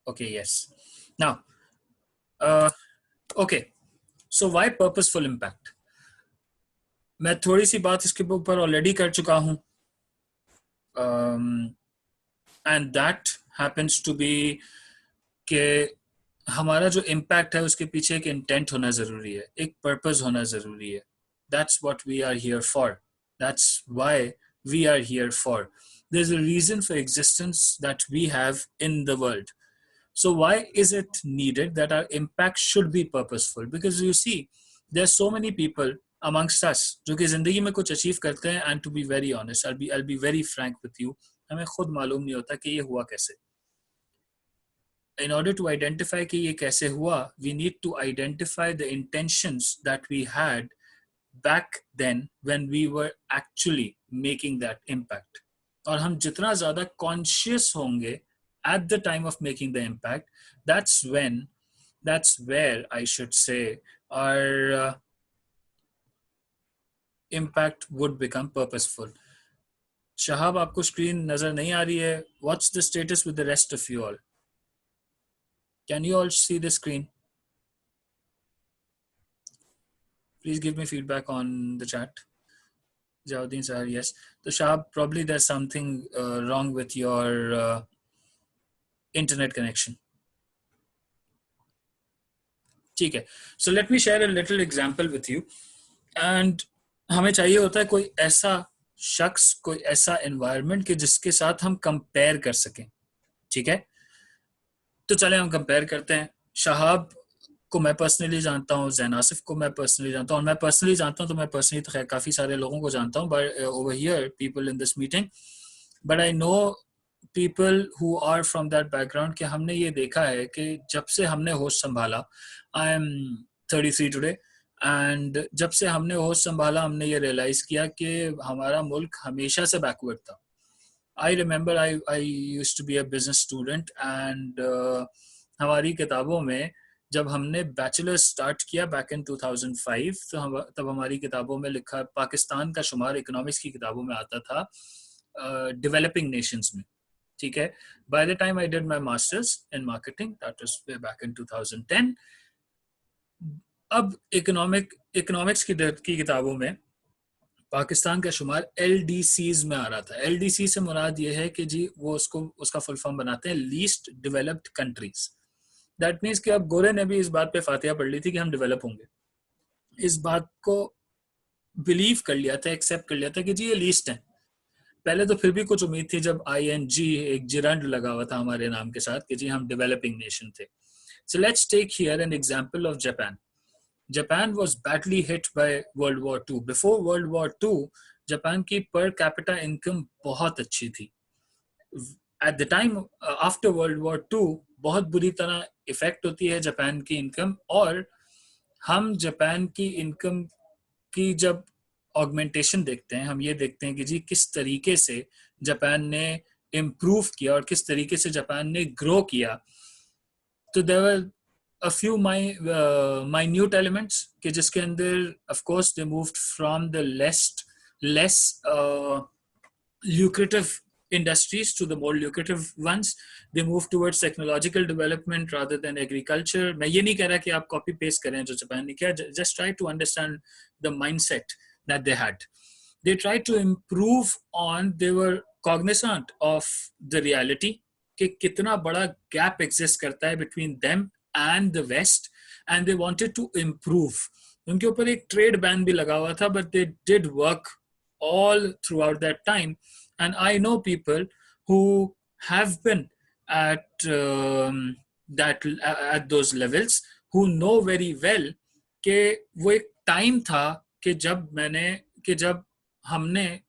Okay, yes. Now, okay, so why purposeful impact? मैं थोड़ी सी बात इसके ऊपर ऑलरेडी कर चुका हूँ, and that happens to be कि हमारा जो इम्पैक्ट है उसके पीछे एक इंटेंट होना ज़रूरी है, एक पर्पस होना ज़रूरी है. That's what we are here for. That's why we are here for. There's a reason for existence that we have in the world. So why is it needed that our impact should be purposeful? Because you see, there are so many people amongst us जो कि जिंदगी में कुछ achieve करते हैं, and to be very honest, I'll be very frank with you, हमें खुद मालूम नहीं होता कि ये हुआ कैसे. In order to identify कि ये कैसे हुआ, we need to identify the intentions that we had back then when we were actually making that impact. और हम जितना ज़्यादा conscious होंगे at the time of making the impact, that's where I should say our impact would become purposeful. Shahab, आपको screen नजर नहीं आ रही है? What's the status with the rest of you all? Can you all see the screen? Please give me feedback on the chat. Jawuddin sir, yes. So Shahab, probably there's something wrong with your internet connection. ठीक है. So let me share a little example with you. And हमें चाहिए होता है कोई ऐसा शख्स, कोई ऐसा environment कि जिसके साथ हम compare कर सकें. ठीक है. तो चले हम compare करते हैं. शहाब को मैं पर्सनली जानता हूँ, जैन आसिफ को मैं पर्सनली जानता हूँ, और मैं पर्सनली जानता हूँ तो मैं पर्सनली तो खैर काफ़ी सारे लोगों को जानता हूँ, but over here people in this meeting, but I know people who are from that background कि हमने ये देखा है कि जब से हमने होश संभाला, आई एम 33 टुडे, एंड जब से हमने होश संभाला हमने ये रियलाइज़ किया कि हमारा मुल्क हमेशा से बैकवर्ड था. I remember I used to be a business student, and हमारी किताबों में जब हमने बैचलर स्टार्ट किया बैक इन 2005, तो तब हमारी किताबों में लिखा, पाकिस्तान का शुमार इकोनॉमिक्स की किताबों में आता था डेवलपिंग नेशंस में. ठीक है. By the time I did my masters in marketing, that was way back in 2010. अब इकोनॉमिक्स की किताबों में पाकिस्तान का शुमार LDCs में आ रहा था. LDC से मुराद ये है कि जी वो उसका फुल फॉर्म बनाते हैं least developed countries. That means कि अब गोरे ने भी इस बात पे फातिहा पढ़ ली थी कि हम डेवलप होंगे. इस बात को बिलीव कर लिया था, एक्सेप्ट कर लिया था कि जी ये लीस्ट है. पहले तो फिर भी कुछ उम्मीद थी जब ING एक जिरंड लगा हुआ था हमारे नाम के साथ कि जी हम डेवलपिंग नेशन थे. So let's take here an example of Japan. Japan was badly hit by World War II. Before World War II, Japan की per capita income बहुत अच्छी थी. At the time after World War II, बहुत बुरी तरह effect होती है Japan की इनकम, और हम जापान की इनकम की जब ऑगमेंटेशन देखते हैं, हम ये देखते हैं कि जी किस तरीके से जापान ने इम्प्रूव किया और किस तरीके से जापान ने ग्रो किया. तो there were a few minute elements कि जिसके अंदर of course they moved from the less lucrative industries to the more lucrative ones. They moved towards technological development rather than agriculture. मैं ये नहीं कह रहा कि आप copy paste करें जो जापान ने किया. Just try to understand the mindset that they had. They tried to improve on, they were cognizant of the reality कि कितना बड़ा gap exist करता है between them and the West, and they wanted to improve. उनके ऊपर एक trade ban भी लगा हुआ था, but they did work all throughout that time. And I know people who have been at those levels who know very well कि वो एक टाइम था कि जब हमने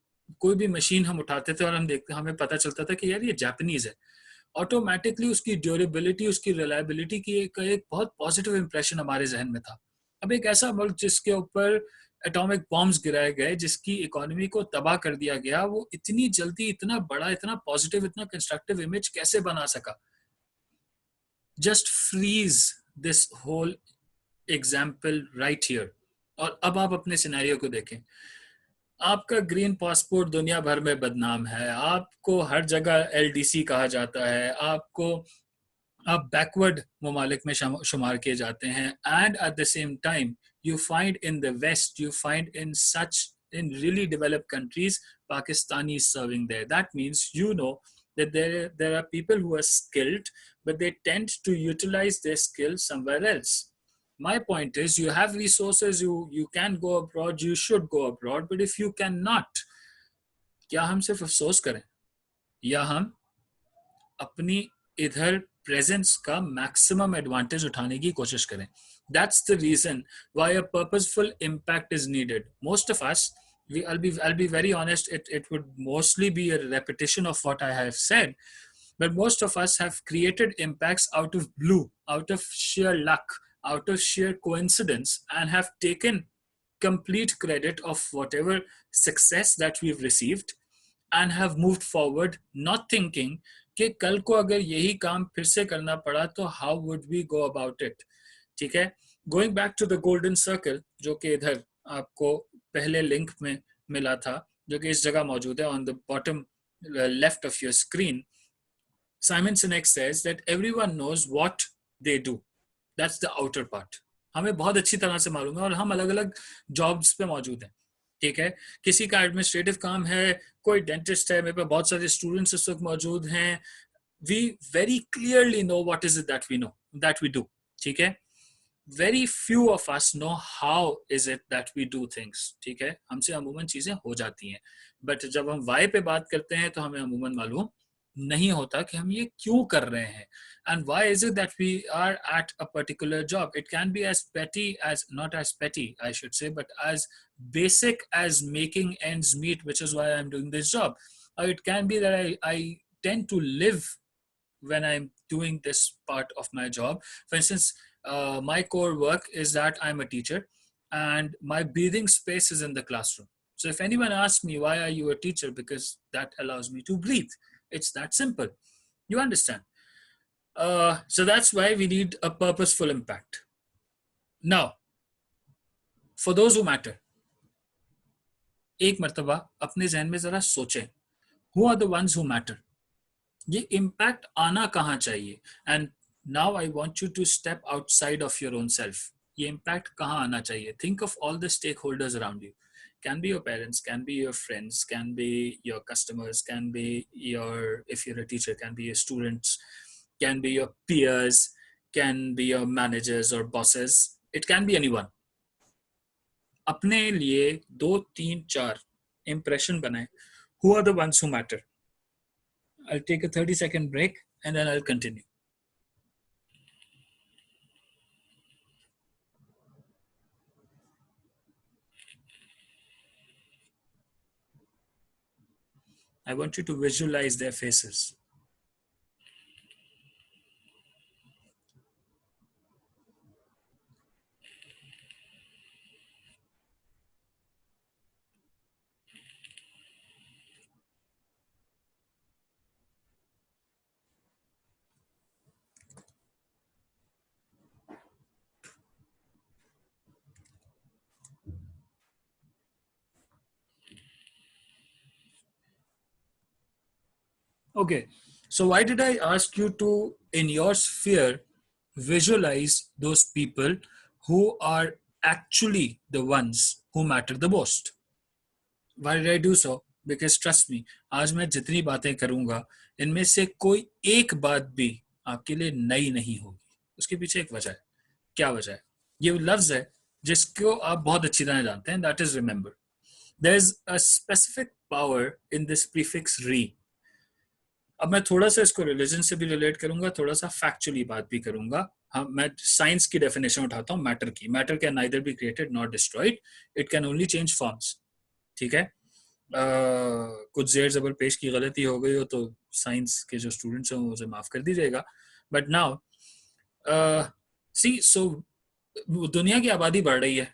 कोई भी मशीन हम उठाते थे और हम देखते, हमें पता चलता था कि यार ये जापानीज है, ऑटोमेटिकली उसकी ड्यूरेबिलिटी, उसकी रिलायबिलिटी की एक बहुत पॉजिटिव इंप्रेशन हमारे जहन में था. अब एक ऐसा मुल्क जिसके ऊपर एटॉमिक बॉम्ब्स गिराए गए, जिसकी इकोनॉमी को तबाह कर दिया गया, वो इतनी जल्दी इतना बड़ा, इतना पॉजिटिव, इतना कंस्ट्रक्टिव इमेज कैसे बना सका? Just freeze this whole example right here. और अब आप अपने सिनेरियो को देखें. आपका ग्रीन पासपोर्ट दुनिया भर में बदनाम है, आपको हर जगह LDC कहा जाता है, आपको अब बैकवर्ड ममालिक में शुमार किए जाते हैं, and at the same time you find in the West, you find in really developed countries, Pakistanis serving there. That means, that there are people who are skilled, but they tend to utilize their skills somewhere else. My point is, you have resources, you can go abroad, you should go abroad, but if you cannot, क्या हम सिर्फ अफसोस करें, या हम अपनी इधर presence का मैक्सिमम एडवांटेज उठाने की कोशिश करें. That's the reason why a purposeful impact is needed. Most of us, I'll be very honest, it would mostly be a repetition of what I have said, but most of us have created impacts out of blue, out of sheer luck, out of sheer coincidence, and have taken complete credit of whatever success that we've received and have moved forward, not thinking कि कल को अगर यही काम फिर से करना पड़ा तो how would we go about it. ठीक है. Going back to the golden circle, जो कि इधर आपको पहले लिंक में मिला था, जो कि इस जगह मौजूद है on the bottom left of your screen. Simon Sinek says that everyone knows what they do. That's the outer part. हमें बहुत अच्छी तरह से मालूम है और हम अलग अलग जॉब्स पे मौजूद हैं. ठीक है. किसी का एडमिनिस्ट्रेटिव काम है, कोई डेंटिस्ट है, मेरे पे बहुत सारे स्टूडेंट्स इस वक्त मौजूद हैं. We very clearly know what is it that we do. ठीक है. Very few of us know how is it that we do things. ठीक है. हमसे अमूमन चीजें हो जाती हैं, बट जब हम वाई पे बात करते हैं तो हमें अमूमन मालूम नहीं होता कि हम ये क्यों कर रहे हैं. And why is it that we are at a particular job? It can be as petty as, not as petty I should say, but as basic as making ends meet, which is why I'm doing this job. Or it can be that I tend to live when I'm doing this part of my job. For instance, my core work is that I'm a teacher and my breathing space is in the classroom. So if anyone asks me, why are you a teacher? Because that allows me to breathe. It's that simple. You understand? So that's why we need a purposeful impact. Now, for those who matter, एक मर्तबा अपने जहन में जरा सोचें, who are the ones who matter? ये impact आना कहाँ चाहिए? And now I want you to step outside of your own self. ये इम्पैक्ट कहाँ आना चाहिए? Think of all the stakeholders around you. Can be your parents, can be your friends, can be your customers, can be your, if you're a teacher, can be your students, can be your peers, can be your managers or bosses. It can be anyone. अपने लिए 2, 3, 4 impression बनाए. Who are the ones who matter? I'll take a 30-second break and then I'll continue. I want you to visualize their faces. Okay, so why did I ask you to, in your sphere, visualize those people who are actually the ones who matter the most? Why did I do so? Because trust me, आज मैं जितनी बातें करूंगा, इनमें से कोई एक बात भी आपके लिए नई नहीं होगी. उसके पीछे एक वजह है. क्या वजह है? ये लफ्ज है जिसको आप बहुत अच्छी तरह जानते हैं. That is remember. There's a specific power in this prefix re. अब मैं थोड़ा सा इसको रिलीजन से भी रिलेट करूंगा, थोड़ा सा फैक्चुअली बात भी करूंगा. हाँ, मैं साइंस की डेफिनेशन उठाता हूँ मैटर की. Matter can neither be created not destroyed, it can only change forms. ठीक है. कुछ जेर जबर पेश की गलती हो गई हो तो साइंस के जो स्टूडेंट्स हैं मुझे माफ कर दीजिएगा. बट नाउ सी, सो दुनिया की आबादी बढ़ रही है,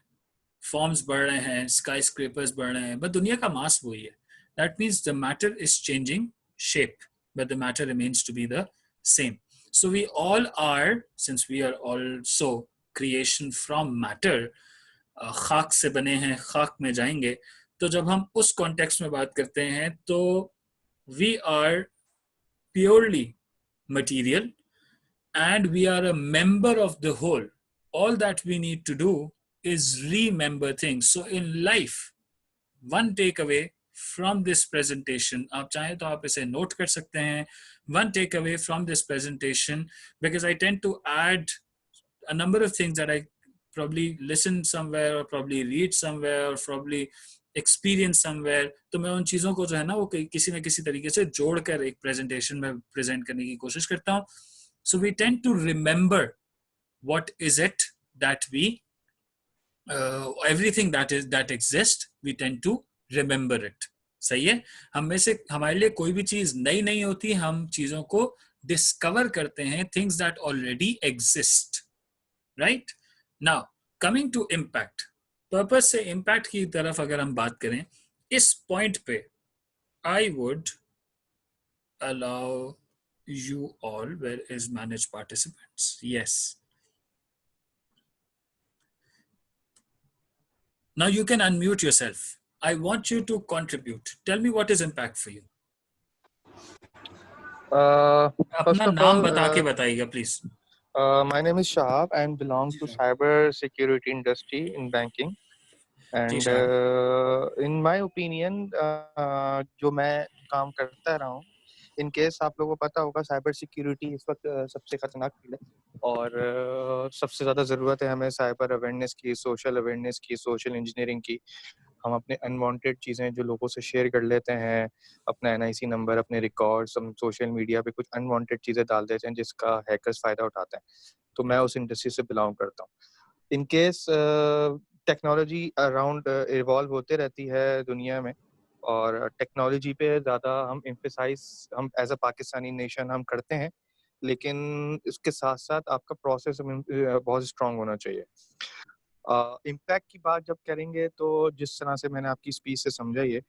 फॉर्म्स बढ़ रहे हैं, स्काई स्क्रेपर्स बढ़ रहे हैं, बट दुनिया का मास वही है. That means the matter is changing shape, but the matter remains to be the same. So we all are, since we are also creation from matter, खाक से बने हैं, खाक में जाएंगे. तो जब हम उस कॉन्टेक्स्ट में बात करते हैं तो we are purely material and we are a member of the whole. All that we need to do is remember things. So in life, one takeaway from this presentation, आप चाहें तो आप इसे note कर सकते हैं. One takeaway from this presentation, because I tend to add a number of things that I probably listen somewhere or probably read somewhere or probably experience somewhere. तो मैं उन चीज़ों को जो है ना वो किसी न किसी तरीके से जोड़कर एक presentation में present करने की कोशिश करता हूँ. So we tend to remember what is it that we everything that exists, we tend to remember it. सही है. हम में से हमारे लिए कोई भी चीज नई नहीं होती, हम चीजों को डिस्कवर करते हैं, things that already exist. Right? Now, coming to impact. Purpose से impact की तरफ अगर हम बात करें, इस पॉइंट पे I would allow you all, where is manage participants? Yes. Now you can unmute yourself. I want you to contribute. Tell me what is impact for you. अपना नाम बता के बताइएगा please. My name is Shahab and belong to cyber security industry in banking. And in my opinion, जो मैं काम करता रहा हूँ, in case आप लोगों को पता होगा cyber security इस वक्त सबसे खतरनाक फील्ड है और सबसे ज़्यादा ज़रूरत है हमें cyber awareness की, social awareness की, social engineering की. हम अपने अनवांटेड चीज़ें जो लोगों से शेयर कर लेते हैं, अपना NIC नंबर, अपने रिकॉर्ड्स, हम सोशल मीडिया पे कुछ अनवांटेड चीज़ें डाल देते हैं जिसका हैकर्स फ़ायदा उठाते हैं. तो मैं उस इंडस्ट्री से बिलोंग करता हूँ. In case technology around evolve होते रहती है दुनिया में और टेक्नोलॉजी पे ज़्यादा हम एम्फेसाइज हम एज अ पाकिस्तानी नेशन हम करते हैं, लेकिन इसके साथ साथ आपका प्रोसेस बहुत स्ट्रांग होना चाहिए. इम्पैक्ट की बात जब करेंगे तो जिस तरह से मैंने आपकी स्पीच से समझा ये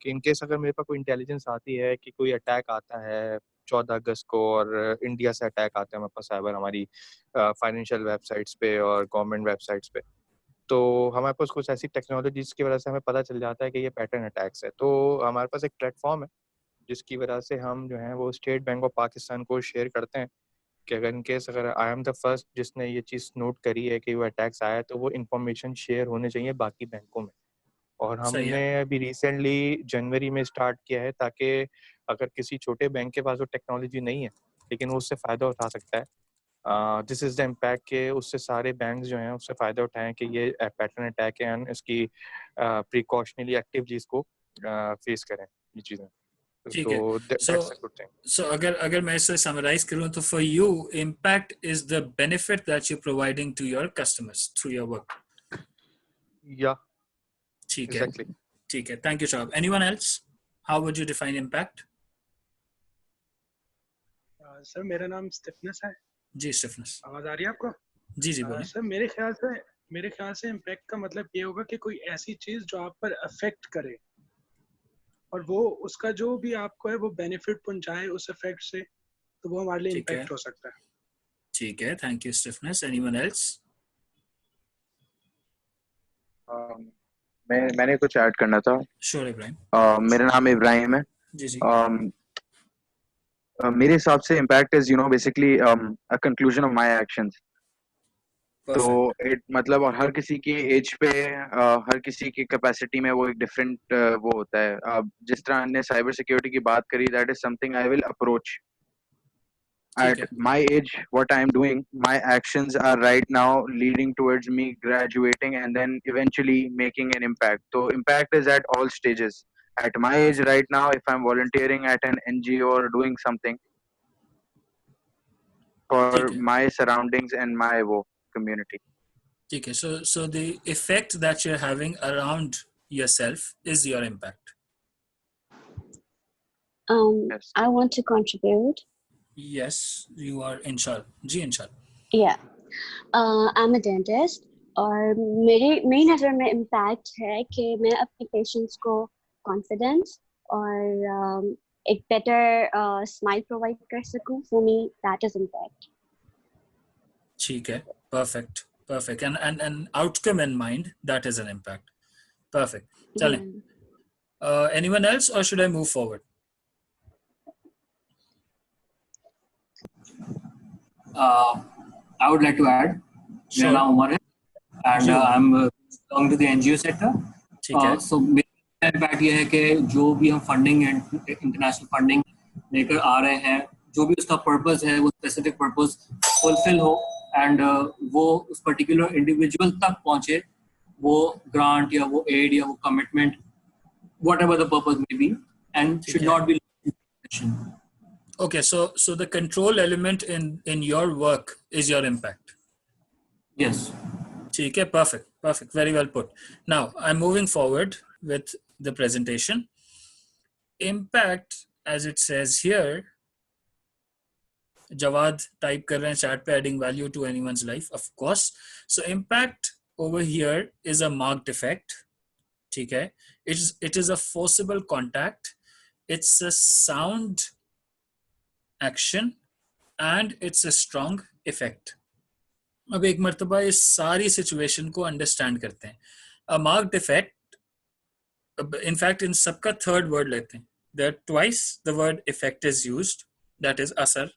कि इनकेस अगर मेरे पास कोई इंटेलिजेंस आती है कि कोई अटैक आता है 14 अगस्त को और इंडिया से अटैक आते हैं हमारे पास साइबर हमारी फाइनेंशियल वेबसाइट्स पे और गवर्नमेंट वेबसाइट्स पे, तो हमारे पास कुछ ऐसी टेक्नोलॉजीज की वजह से हमें पता चल जाता है कि ये पैटर्न अटैक्स है. तो हमारे पास एक प्लेटफॉर्म है जिसकी वजह से हम जो है वो स्टेट बैंक ऑफ पाकिस्तान को शेयर करते हैं कि अगर इनकेस अगर आई एम द फर्स्ट जिसने ये चीज़ नोट करी है कि वो अटैक्स आया तो वो इन्फॉर्मेशन शेयर होने चाहिए बाकी बैंकों में. और हमने अभी रिसेंटली जनवरी में स्टार्ट किया है ताकि अगर किसी छोटे बैंक के पास वो टेक्नोलॉजी नहीं है लेकिन वो उससे फ़ायदा उठा सकता है. दिस इज़ द इम्पैक्ट के उससे सारे बैंक जो हैं उससे फ़ायदा उठाएं कि ये पैटर्न अटैक है एंड इसकी प्रिकॉशनरी एक्टिविटीज़ को फेस करें ये चीज़ें. ठीक है. So अगर मैं इसे समराइज करूं तो for you impact is the benefit that you're providing to your customers through your work. Yeah. ठीक है. Exactly. ठीक है. Thank you, Shahab. Anyone else? How would you define impact? Sir मेरा नाम स्टिफनेस है. जी स्टिफनेस. आवाज आ रही है आपको? जी जी बोलिए. सर मेरे ख्याल से इम्पैक्ट का मतलब ये होगा कि कोई ऐसी चीज जो आप पर अफेक्ट करे और वो उसका जो भी आपको है वो बेनिफिट पहुंचाए उस इफेक्ट से, तो वो हमारे लिए इम्पैक्ट हो सकता है. ठीक है. Thank you stiffness. Anyone else? मैंने कुछ ऐड करना था. श्योर इब्राहिम. मेरा नाम इब्राहिम है. जी जी. मेरे हिसाब से impact is basically a conclusion of my actions. तो मतलब और हर किसी की एज पे हर किसी की कैपेसिटी में वो एक डिफरेंट वो होता है. जिस तरह हमने साइबर सिक्योरिटी की बात करी, that is something I will approach at my age. What I am doing, my actions are right now leading towards me graduating and then eventually making an impact. So impact is at all stages. At my age right now, if I'm volunteering at an NGO or doing something for my surroundings and my community. Okay, so the effect that you're having around yourself is your impact. Yes. I want to contribute. Yes, you are inshallah. जी inshallah. Yeah, I'm a dentist और मेरी नज़र में impact है कि मैं अपने patients को confidence और एक better smile provide कर सकूं. For me, that is impact. ठीक है. Perfect. And outcome in mind, that is an impact. Perfect. चलें. Anyone else or should I move forward? I would like to add, मेरा नाम उमर है and I'm belong to the NGO sector. So मेरा impact ये है कि जो भी हम फंडिंग इंटरनेशनल फंडिंग लेकर आ रहे हैं, जो भी उसका पर्पस है वो स्पेसिफिक पर्पस फुलफिल हो एंड वो उस पर्टिकुलर इंडिविजुअल तक पहुंचे, वो ग्रांट या वो एड या वो commitment, whatever the purpose may be, and should not be. Okay, so the control element in your work is your impact. Yes. Okay, perfect, very well put. Now I'm moving forward with the presentation. Impact, as it says here, Jawad type kar rahe hain chat pe, adding value to anyone's life, of course. So impact over here is a marked effect. Okay, it is a forcible contact, it's a sound action, and it's a strong effect. अब एक मर्तबा इस सारी situation को understand करते हैं. A marked effect, in fact इन सबका third word लेते हैं. There twice the word effect is used, that is asar.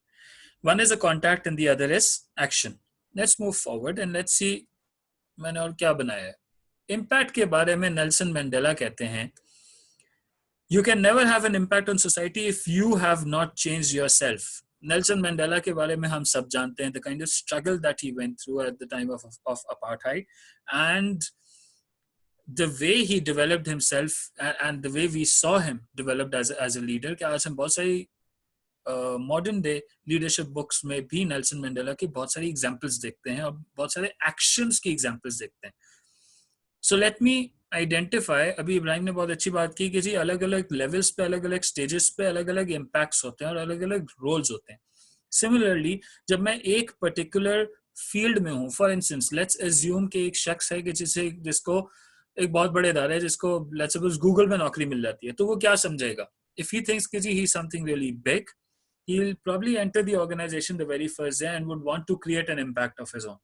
One is a contact and the other is action. Let's move forward and let's see मैंने और क्या बनाया है. Impact के बारे में नेल्सन मंडेला कहते हैं, you can never have an impact on society if you have not changed yourself. Nelson Mandela के बारे में हम सब जानते हैं, the kind of struggle that he went through at the time of apartheid and the way he developed himself and the way we saw him developed as a leader. कि आज हम बहुत सारी मॉडर्न डे लीडरशिप बुक्स में भी Nelson Mandela की बहुत सारी एग्जाम्पल्स देखते हैं और बहुत सारे एक्शंस की एग्जाम्पल्स देखते हैं. So let me identify, अभी इब्राहिम ने बहुत अच्छी बात की कि जी अलग अलग लेवल्स पे, अलग अलग स्टेजेस पे अलग अलग इम्पैक्ट्स होते हैं और अलग अलग रोल्स होते हैं. सिमिलरली जब मैं एक पर्टिकुलर फील्ड में हूँ, फॉर इंस्टेंस लेट्स एज्यूम कि एक शख्स है कि जिसको एक बहुत बड़े इदारे है, जिसको लेट्स सपोज गूगल में नौकरी मिल जाती है, तो वो क्या समझेगा? इफ ही थिंक्स कि जी he something really big, he will probably enter the organization the very first day and would want to create an impact of his own.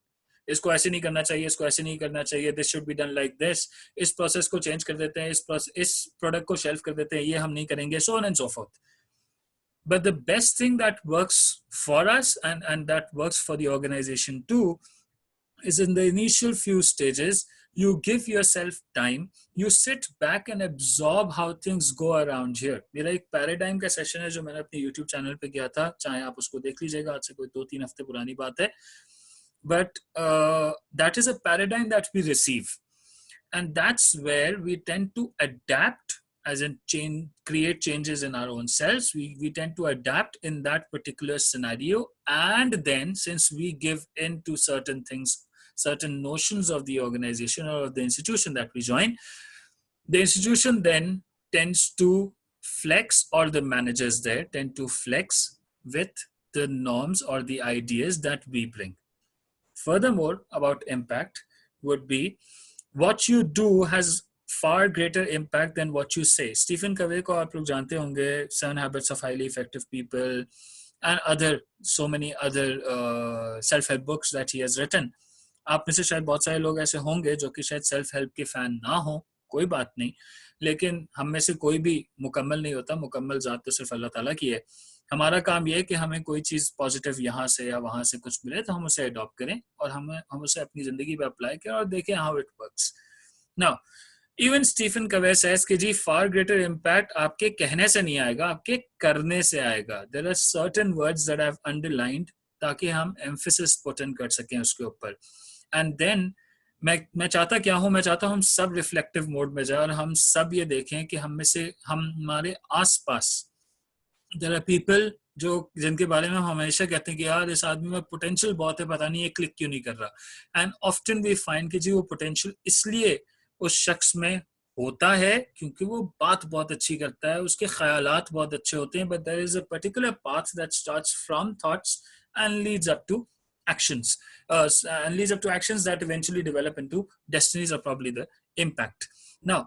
इसको ऐसे नहीं करना चाहिए, इसको ऐसे नहीं करना चाहिए, this should be done like this, इस प्रोसेस को चेंज कर देते हैं, इस प्रोडक्ट को शेल्फ कर देते हैं, ये हम नहीं करेंगे, so on and so forth. But the best thing that works for us and that works for the organization too is in the initial few stages, you give yourself time, you sit back and absorb how things go around here. मेरा एक paradigm का session है जो मैंने अपने YouTube channel पे किया था, चाहे आप उसको देख लीजिएगा, आज से कोई 2-3 हफ्ते पुरानी बात है. But that is a paradigm that we receive, and that's where we tend to adapt, as in create changes in our own selves. We tend to adapt in that particular scenario, and then since we give in to certain things, certain notions of the organization or of the institution that we join, the institution then tends to flex, or the managers there tend to flex with the norms or the ideas that we bring. Furthermore, about impact would be what you do has far greater impact than what you say. Stephen Covey को आप लोग जानते होंगे, 7 Habits of Highly Effective People and so many other self-help books that he has written. आप में से शायद बहुत सारे लोग ऐसे होंगे जो कि शायद सेल्फ हेल्प के फैन ना हो, कोई बात नहीं, लेकिन हम में से कोई भी मुकम्मल नहीं होता. मुकम्मल ज़ात तो सिर्फ अल्लाह ताला की है. हमारा काम यह है कि हमें कोई चीज़ पॉजिटिव यहाँ से या वहाँ से कुछ मिले तो हम उसे अडॉप्ट करें और हम उसे अपनी ज़िंदगी पे अप्लाई करें और देखें how it works. Now even Stephen Covey says कि जी फार ग्रेटर इम्पैक्ट आपके कहने से नहीं आएगा, आपके करने से आएगा. There are certain words that I have underlined ताकि हम एम्फेसिस पुट इन कर सकें उसके ऊपर. एंड देन मैं चाहता क्या हूँ, मैं चाहता हूँ हम सब रिफ्लेक्टिव मोड में जाए और हम सब ये देखें कि हम में से हमारे आसपास देयर आर पीपल जिनके बारे में हम हमेशा कहते हैं कि यार इस आदमी में पोटेंशियल बहुत है, पता नहीं ये क्लिक क्यों नहीं कर रहा. एंड ऑफ्टन वी फाइंड कि जी वो पोटेंशियल इसलिए उस शख्स में होता है क्योंकि वो बात बहुत अच्छी करता है, उसके ख्यालात बहुत अच्छे होते हैं. But there is a particular path that starts from thoughts and leads up to actions that eventually develop into destinies or probably the impact. Now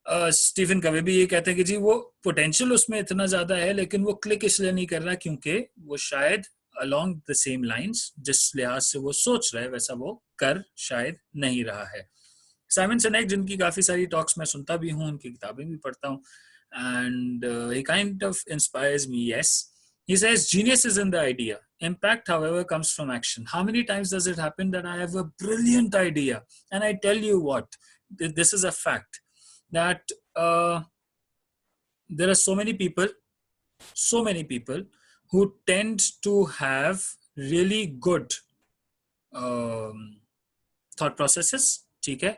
Stephen Covey भी ये कहते हैं कि जी वो पोटेंशियल उसमें इतना ज्यादा है लेकिन वो क्लिक इसलिए नहीं कर रहा क्योंकि वो शायद along the same lines जिस लिहाज से वो सोच रहा है वैसा वो कर शायद नहीं रहा है. साइमन सिनेक जिनकी काफी सारी टॉक्स मैं सुनता भी हूँ, उनकी किताबें भी पढ़ता हूँ, and he kind of inspires me. Yes, he says genius is in the idea, Impact, however, comes from action. How many times does it happen that I have a brilliant idea and I tell you what, this is a fact, that there are so many people who tend to have really good thought processes, ठीक है.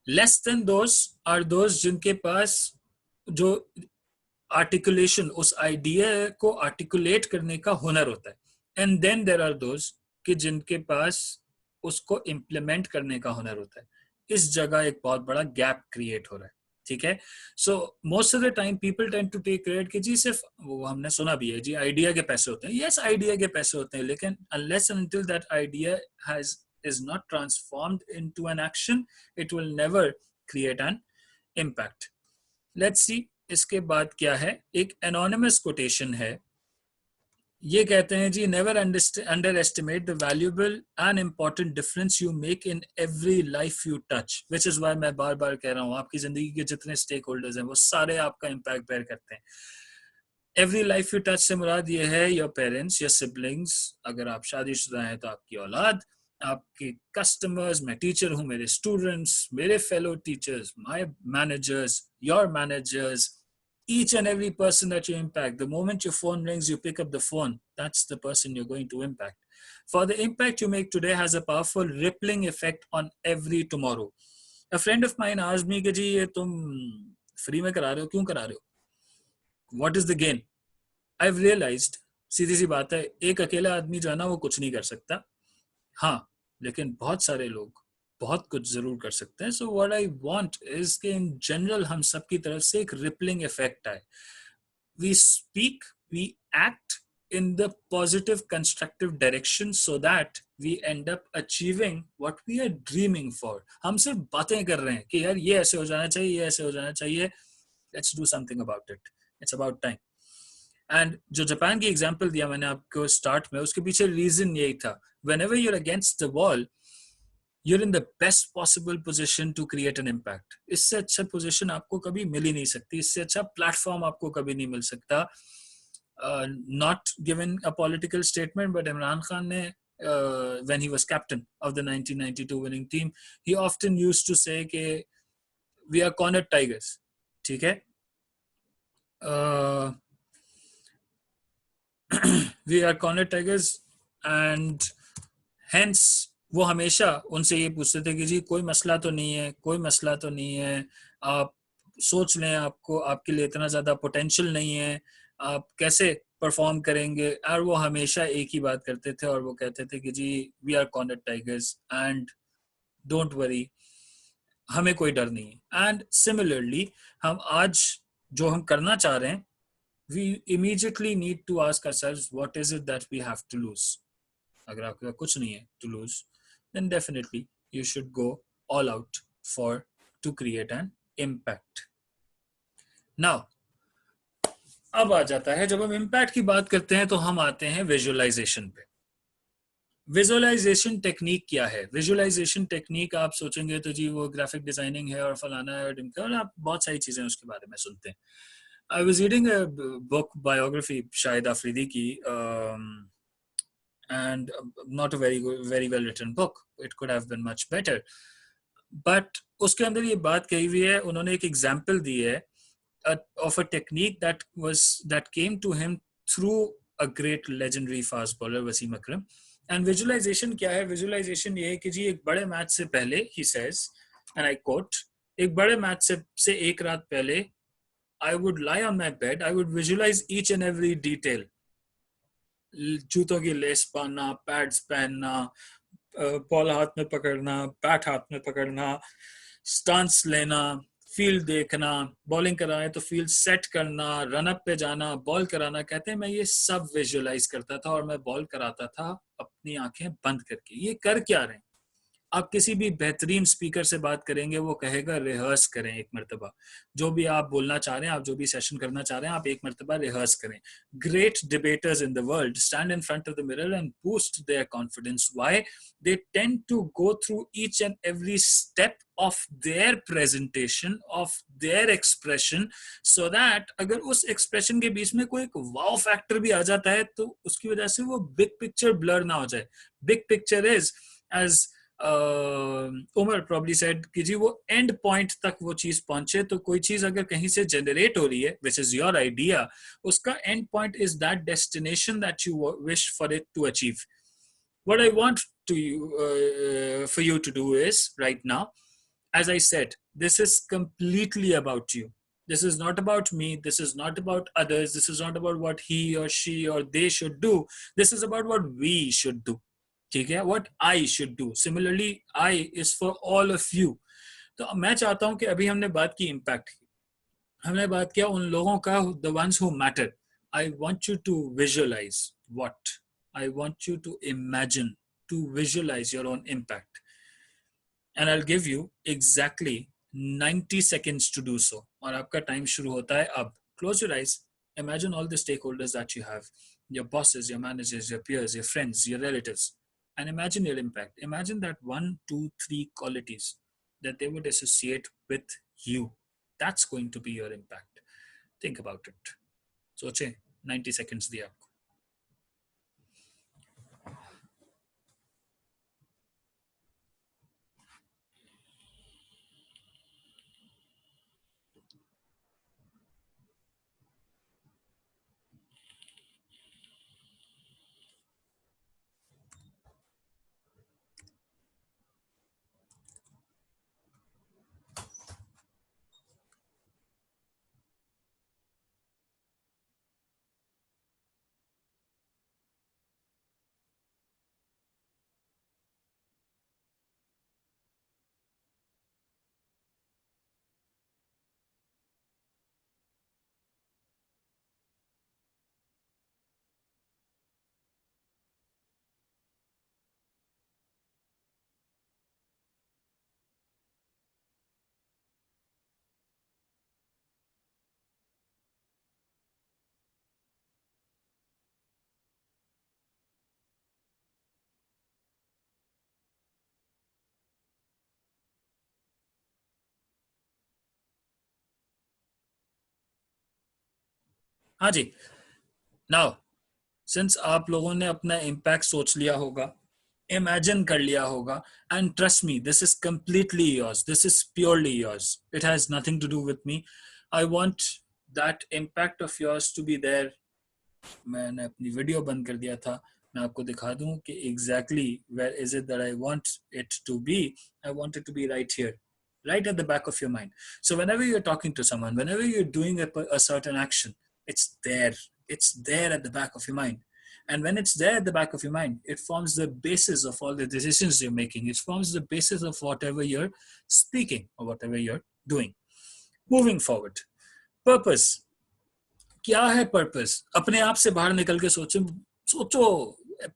Less than those are those जिनके पास जो articulation, उस idea को articulate करने का हुनर होता है. And then there are those कि जिनके पास उसको implement करने का हुनर होता है. इस जगह एक बहुत बड़ा gap create हो रहा है, ठीक है. So most of the time people tend to take credit कि जी सिर्फ वो हमने सुना भी है जी idea के पैसे होते हैं. Yes, idea के पैसे होते हैं, लेकिन unless and until that idea is not transformed into an action, it will never create an impact. Let's see इसके बाद क्या है. एक anonymous quotation है. ये कहते हैं जी, never underestimate the valuable and important difference you make in every life you touch, which is why मैं बार बार कह रहा हूँ आपकी जिंदगी के जितने stakeholders हैं वो सारे आपका impact bear करते हैं. Every life you touch से मुराद ये है your parents, your siblings, अगर आप शादीशुदा हैं तो आपकी औलाद, आपके customers, मैं teacher हूँ, मेरे students, मेरे fellow teachers, my managers, your managers, each and every person that you impact. The moment your phone rings, you pick up the phone. That's the person you're going to impact. For the impact you make today has a powerful rippling effect on every tomorrow. A friend of mine asked me कि जी ये तुम free में करा रहे हो, क्यों करा रहे हो? What is the gain? I've realized, सीधी सी बात है, एक अकेला आदमी जो है ना वो कुछ नहीं कर सकता. हाँ, लेकिन बहुत सारे लोग बहुत कुछ जरूर कर सकते हैं. So what I want is कि in general हम सब की तरफ से एक rippling effect आए. We speak, we act in the positive constructive direction so that we end up achieving what we are dreaming for. हम सिर्फ बातें कर रहे हैं कि यार ये ऐसे हो जाना चाहिए, ये ऐसे हो जाना चाहिए. Let's do something about it. It's about time. And जो जापान की एग्जाम्पल दिया मैंने आपको स्टार्ट में, उसके पीछे रीजन यही था. Whenever you're against the wall, you're in the best possible position to create an impact. इससे अच्छा पोजीशन आपको कभी मिल ही नहीं सकती, इससे अच्छा प्लेटफॉर्म आपको कभी नहीं मिल सकता. Not given a political statement, but Imran Khan ने when he was captain of the 1992 winning team, he often used to say कि we are cornered tigers. ठीक है. We are cornered tigers, and hence वो हमेशा उनसे ये पूछते थे कि जी कोई मसला तो नहीं है, कोई मसला तो नहीं है, आप सोच लें, आपको आपके लिए इतना ज़्यादा पोटेंशियल नहीं है, आप कैसे परफॉर्म करेंगे. और वो हमेशा एक ही बात करते थे और वो कहते थे कि जी we are cornered tigers and don't worry, हमें कोई डर नहीं है. एंड सिमिलरली हम आज जो हम करना चाह रहे हैं, we immediately need to ask ourselves what is it that we have to lose. अगर आपके पास कुछ नहीं है to lose, then definitely you should go all out to create an impact. Now, अब आ जाता है, जब हम impact की बात करते हैं तो हम आते हैं visualization पे. विजुअलाइजेशन टेक्निक क्या है? विजुअलाइजेशन टेक्निक आप सोचेंगे तो जी वो ग्राफिक डिजाइनिंग है और फलाना है और ढिमका, और आप बहुत सारी चीजें उसके बारे में सुनते हैं. I was reading a book biography Shahid Afridi ki, and not a very well written book. It could have been much better. But उसके अंदर ये बात कही हुई है, उन्होंने एक example दी है of a technique that came to him through a great legendary fast bowler Wasim Akram. And visualization क्या है? Visualization ये है कि जी एक बड़े मैच से पहले, he says, and I quote, एक बड़े मैच से एक रात पहले I would lie on my bed, I would visualize each and every detail. जूतों की लेस पहनना, पैड्स पहनना, बॉल हाथ में पकड़ना, बैट हाथ में पकड़ना, स्टांस लेना, फील्ड देखना, बॉलिंग कराए तो फील्ड सेट करना, रन अप पे जाना, बॉल कराना. कहते हैं मैं ये सब विजुअलाइज करता था और मैं बॉल कराता था अपनी आंखें बंद करके. ये कर क्या रहे हैं? आप किसी भी बेहतरीन स्पीकर से बात करेंगे, वो कहेगा रिहर्स करें एक मरतबा, जो भी आप बोलना चाह रहे हैं, आप जो भी सेशन करना चाह रहे हैं, आप एक मरतबा रिहर्स करें. Great debaters in the world stand in front of the mirror and boost their confidence. Why? They tend to go through each and every step of their presentation, of their expression, so that अगर उस expression के बीच में कोई एक wow factor भी आ जाता है, तो उसकी वजह से वो big picture blur ना हो जाए. Big picture is, as Umar probably said, कि जी वो end point तक वो चीज पहुंचे. तो कोई चीज अगर कहीं से generate हो रही है, which is your idea, उसका end point is that destination that you wish for it to achieve. What I want to you, for you to do is, right now, as I said, this is completely about you. This is not about me. This is not about others. This is not about what he or she or they should do. This is about what we should do. ठीक है, what I should do. Similarly, I is for all of you. तो मैं चाहता हूं कि अभी हमने बात की impact की, हमने बात किया उन लोगों का, the ones who matter. I want you to visualize what? I want you to imagine, to visualize your own impact. And I'll give you exactly 90 seconds to do so. और आपका टाइम शुरू होता है अब. Close your eyes. Imagine all the stakeholders that you have, your bosses, your managers, your peers, your friends, your relatives. And imagine your impact. Imagine that 1, 2, 3 qualities that they would associate with you. That's going to be your impact. Think about it. सोचे, 90 seconds दिया आपको. हाँ जी. Now, since आप लोगों ने अपना impact सोच लिया होगा, imagine कर लिया होगा, and trust me, this is completely yours. This is purely yours. It has nothing to do with me. I want that impact of yours to be there. मैंने अपनी वीडियो बंद कर दिया था. मैं आपको दिखा दूं कि exactly where is it that I want it to be. I want it to be right here, right at the back of your mind. So whenever you're talking to someone, whenever you're doing a certain action, it's there. It's there at the back of your mind. And when it's there at the back of your mind, it forms the basis of all the decisions you're making. It forms the basis of whatever you're speaking or whatever you're doing. Moving forward, purpose. क्या है purpose? अपने आप से बाहर निकल के सोचो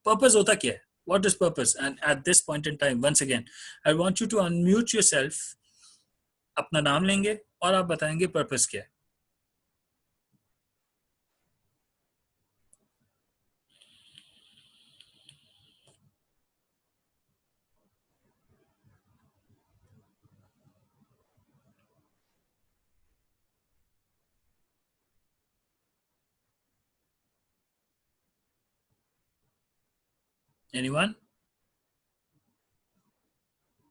purpose होता क्या है? What is purpose? And at this point in time, once again, I want you to unmute yourself. अपना नाम लेंगे और आप बताएंगे पर्पस क्या है. Anyone?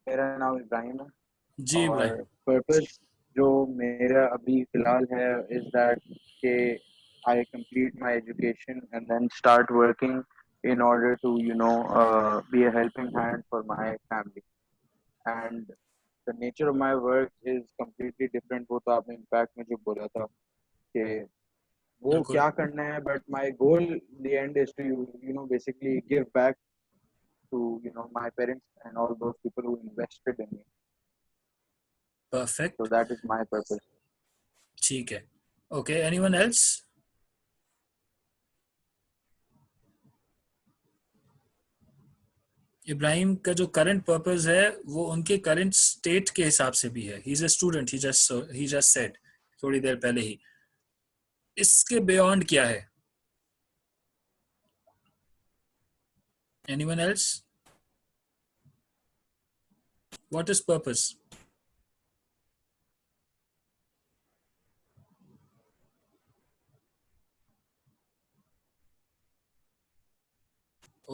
मेरा नाम इब्राहिम है. जी इब्राहिम. पर्पस जो मेरा अभी फिलहाल है is that के I complete my education and then start working in order to be a helping hand for my family. And the nature of my work is completely different. वो तो आपने impact में जो बोला था कि वो क्या करना है, but my goal in the end is to basically give back to my parents and all those people who invested in me. Perfect. So that is my purpose. ठीक है. Okay, anyone else? इब्राहिम का जो current purpose है वो उनके current state के हिसाब से भी है. He is a student, he just said थोड़ी देर पहले ही. इसके बियॉन्ड क्या है? Anyone else? What is purpose?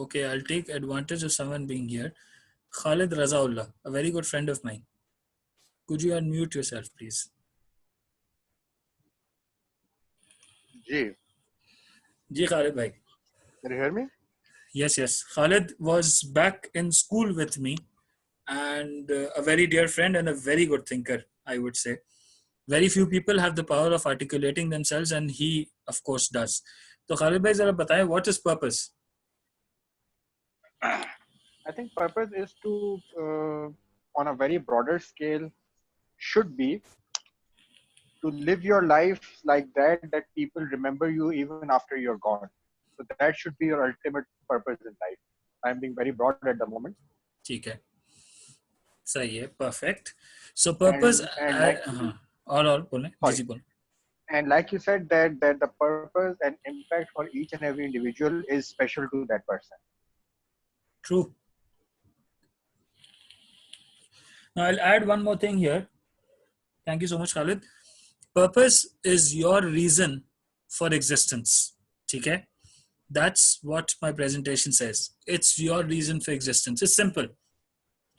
Okay, I'll take advantage of someone being here. Khalid Razaullah, a very good friend of mine. Could you unmute yourself, please? Ji Khalid bhai. Can you hear me? Yes. Khalid was back in school with me, and a very dear friend and a very good thinker, I would say. Very few people have the power of articulating themselves, and he, of course, does. So Khalid bhai, zara bataye, what is purpose? I think purpose is to, on a very broader scale, should be to live your life like that people remember you even after you're gone. So that should be your ultimate purpose in life. I'm being very broad at the moment. ठीक है, सही है, perfect. So purpose और बोले, जी बोले. And like you said that the purpose and impact for each and every individual is special to that person. True. Now I'll add one more thing here. Thank you so much, Khalid. Purpose is your reason for existence. Okay? That's what my presentation says. It's your reason for existence. It's simple.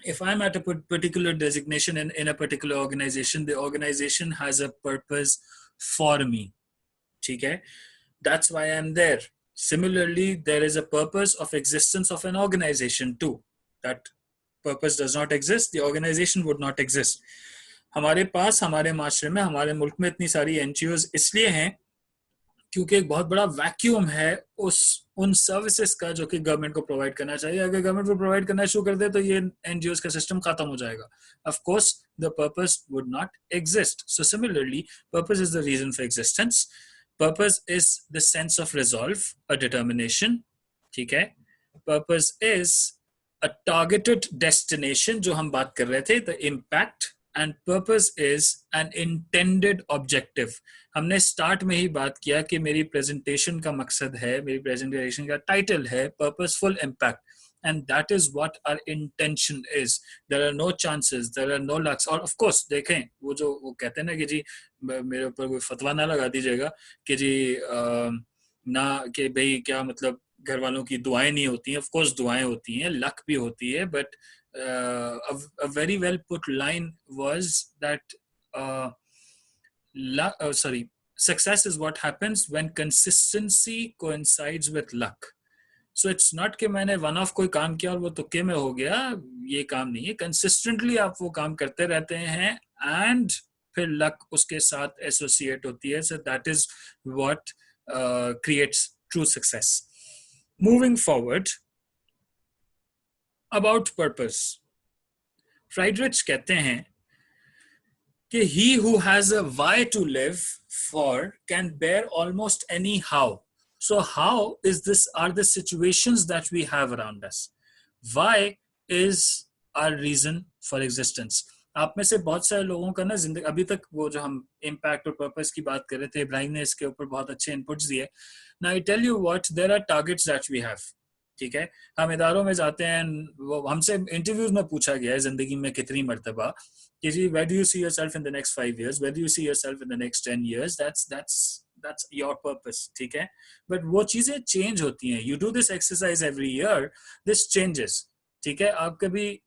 If I'm at a particular designation in a particular organization, the organization has a purpose for me. Okay? That's why I'm there. Similarly, there is a purpose of existence of an organization too. That purpose does not exist, the organization would not exist. हमारे पास, हमारे माशरे में, हमारे मुल्क में इतनी सारी NGOs इसलिए हैं क्योंकि एक बहुत बड़ा वैक्यूम है उन सर्विसेज का जो कि गवर्नमेंट को प्रोवाइड करना चाहिए. अगर गवर्नमेंट को प्रोवाइड करना शुरू कर दे तो ये एनजीओज का सिस्टम खत्म हो जाएगा. Of course the purpose would not exist. So similarly purpose is the reason for existence. Purpose is the sense of resolve, a determination. ठीक है? Purpose is a targeted destination, जो हम बात कर रहे थे, the impact. And purpose is an intended objective. हमने start में ही बात किया कि मेरी प्रेजेंटेशन का मकसद है, मेरी प्रेजेंटेशन का टाइटल है Purposeful Impact. And that is what our intention is. There are no chances, there are no lucks. और of course देखें वो कहते हैं ना कि जी मेरे ऊपर कोई फतवा ना लगा दीजिएगा कि जी ना कि भाई क्या मतलब घर वालों की दुआएं नहीं होती हैं. Of course दुआएं होती हैं, luck भी होती है, but a very well put line was that success is what happens when consistency coincides with luck. So it's not कि मैंने वन ऑफ कोई काम किया और वो तुक्के में हो गया, ये काम नहीं है. कंसिस्टेंटली आप वो काम करते रहते हैं एंड फिर लक उसके साथ एसोसिएट होती है. So that is what creates true success. Moving forward, about purpose, Friedrich कहते हैं कि he who has a why to live for can bear almost any how. So how is this? Are the situations that we have around us? Why is our reason for existence? आप में से बहुत सारे लोगों का ना जिंदगी अभी तक वो जो हम इम्पैक्ट और पर्पस की बात कर रहे थे, इब्राहिम ने इसके ऊपर बहुत अच्छे इनपुट्स दिए. Now I tell you what, there are targets that we have. ठीक है, हम इदारों में जाते हैं, वो हमसे इंटरव्यूज में पूछा गया है जिंदगी में कितनी मर्तबा कि जी where do you see yourself in the next 5 years, where do you see yourself in the next 10 years. That's your purpose. ठीक है, but वो चीजें चेंज होती हैं. You do this exercise every year, this changes. ठीक है, आप कभी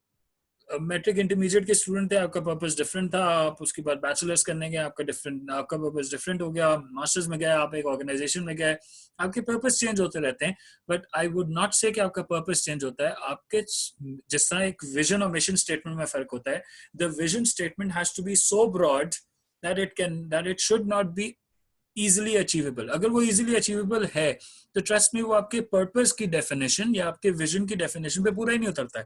मैट्रिक इंटरमीडिएट के स्टूडेंट थे, आपका पर्पस डिफरेंट था, आप उसके बाद बैचलर्स करने गए, आपका पर्पस डिफरेंट हो गया, मास्टर्स में गए, आप एक ऑर्गेनाइजेशन में गए, आपके पर्पस चेंज होते रहते हैं. बट आई वुड नॉट से कि आपका पर्पस चेंज होता है. आपके जिस तरह एक विजन और मिशन स्टेटमेंट में फर्क होता है, the vision statement has to be so broad that it should not be easily achievable. अगर वो easily achievable है तो trust me वो आपके purpose की definition या आपके vision की definition पे पूरा ही नहीं उतरता है.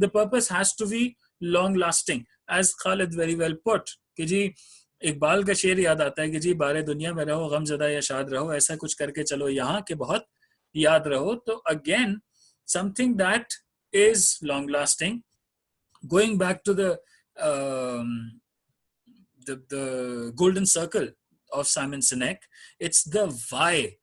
The purpose has to be long lasting, as Khalid very well put. कि जी इकबाल का शेर याद आता है कि जी बारे दुनिया में रहो, गमज़दा या शाद रहो, ऐसा कुछ करके चलो यहाँ के बहुत याद रहो. तो again something that is long lasting. Going back to um, the golden circle of Simon Sinek, it's the why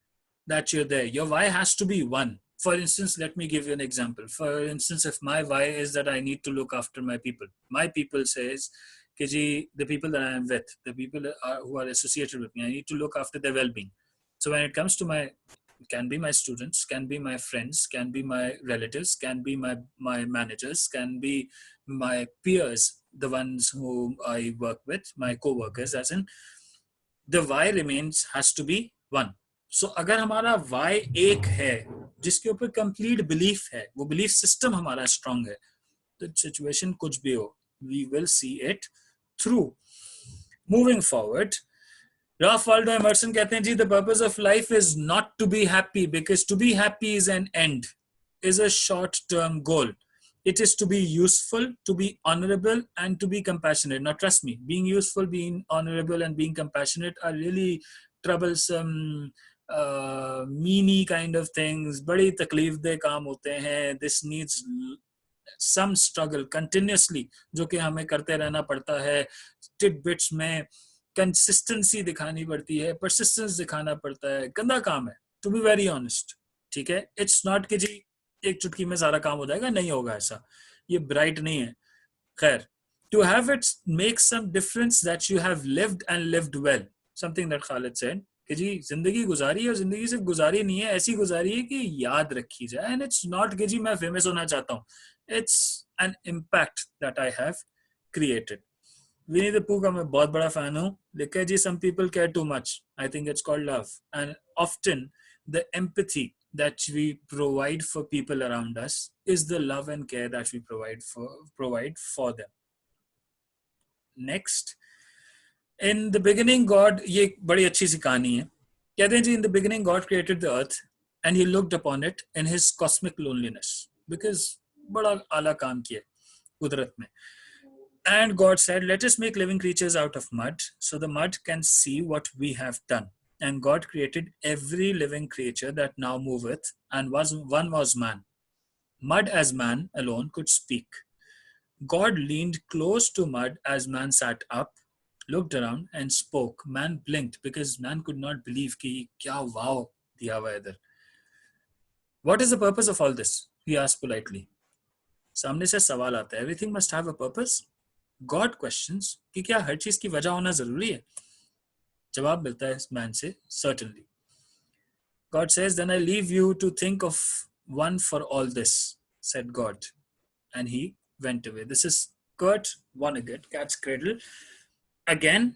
that you're there. Your why has to be one. For instance, let me give you an example. For instance, if my why is that I need to look after my people says, the people that I am with, the people who are associated with me, I need to look after their well-being. So when it comes to can be my students, can be my friends, can be my relatives, can be my managers, can be my peers, the ones whom I work with, my co-workers, as in the why has to be one. So अगर हमारा why एक है जिसके ऊपर complete belief है, वो belief system हमारा strong है, तो situation कुछ भी हो, we will see it through. Moving forward, Ralph Waldo Emerson कहते हैं जी, the purpose of life is not to be happy, because to be happy is an end, is a short-term goal. It is to be useful, to be honorable, and to be compassionate. Now, trust me, being useful, being honorable, and being compassionate are really troublesome, meany kind of things. बड़ी तकलीफ दे काम होते हैं. This needs some struggle continuously, जो कि हमें करते रहना पड़ता है. Tidbits में कंसिस्टेंसी दिखानी पड़ती है, परसिस्टेंस दिखाना पड़ता है. गंदा काम है, टू बी वेरी ऑनेस्ट. ठीक है, इट्स नॉट कि जी एक चुटकी में सारा काम हो जाएगा, नहीं होगा ऐसा. ये ब्राइट नहीं है. खैर, to have it make some difference that you have lived and lived well, something that Khalid said कि जी जिंदगी गुजारी है, और जिंदगी सिर्फ गुजारी नहीं है, ऐसी गुजारी है कि याद रखी जाए. एंड इट्स नॉट कि जी मैं फेमस होना चाहता हूँ. It's an impact that I have created. Winnie the Pooh का मैं बहुत बड़ा फैन हूँ. लिखा है जी, some people care too much. I think it's called love. And often the empathy that we provide for people around us is the love and care that we provide for them. Next, in the beginning God, ये बड़ी अच्छी सी कहानी है. कहते हैं जी, in the beginning God created the earth and he looked upon it in his cosmic loneliness, because बड़ा आला काम किया कुदरत में. And God said, let us make living creatures out of mud, so the mud can see what we have done. And God created every living creature that now moveth, and one was man. Mud as man alone could speak. God leaned close to mud as man sat up, looked around and spoke. Man blinked because man could not believe कि क्या wow दिया हुआ इधर. What is the purpose of all this? He asked politely. सामने से सवाल आता है. Everything must have a purpose. God questions कि क्या हर चीज की वजह होना जरूरी है? जवाब मिलता है इस मैन से, certainly. God says, then I leave you to think of one for all this, said God. And he went away. This is Kurt Vonnegut, Cat's Cradle. Again,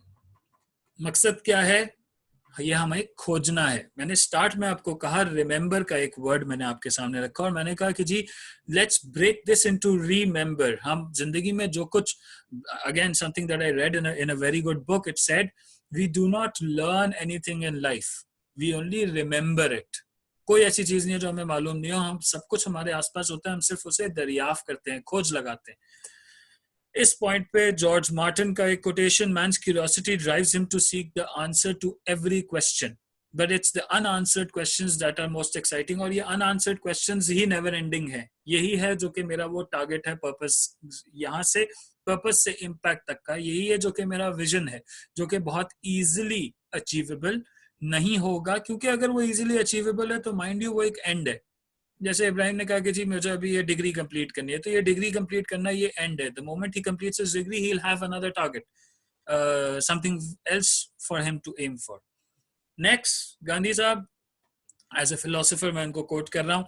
मकसद क्या है? ये हमें खोजना है. मैंने स्टार्ट में आपको कहा रिमेंबर का एक वर्ड मैंने आपके सामने रखा, और मैंने कहा कि जी let's break this into remember. हम जिंदगी में जो कुछ, again something that I read in a very good book, it said we do not learn anything in life, we only remember it. कोई ऐसी चीज नहीं है जो हमें मालूम नहीं हो. हम सब कुछ हमारे आसपास होता है, हम सिर्फ उसे दरियाफ्त करते हैं, खोज लगाते हैं. इस पॉइंट पे जॉर्ज मार्टिन का एक quotation, man's curiosity drives him to seek the answer to every question, but it's the unanswered questions that are most exciting. और ये अनआंसर्ड क्वेश्चंस ही नेवर एंडिंग है. यही है जो कि मेरा वो टारगेट है, पर्पस, यहाँ से पर्पस से इम्पैक्ट तक का. यही है जो कि मेरा विजन है, जो कि बहुत इजीली अचीवेबल नहीं होगा, क्योंकि अगर वो इजीली अचीवेबल है तो माइंड यू वो एक एंड है. जैसे इब्राहिम ने कहा कि जी मुझे अभी ये डिग्री कंप्लीट करनी है, तो ये डिग्री कंप्लीट करना ये एंड है. The moment he completes his degree he will have another target, something else for him to aim for. Next, Gandhi sahab as a philosopher, मैं उनको कोट कर रहा हूँ,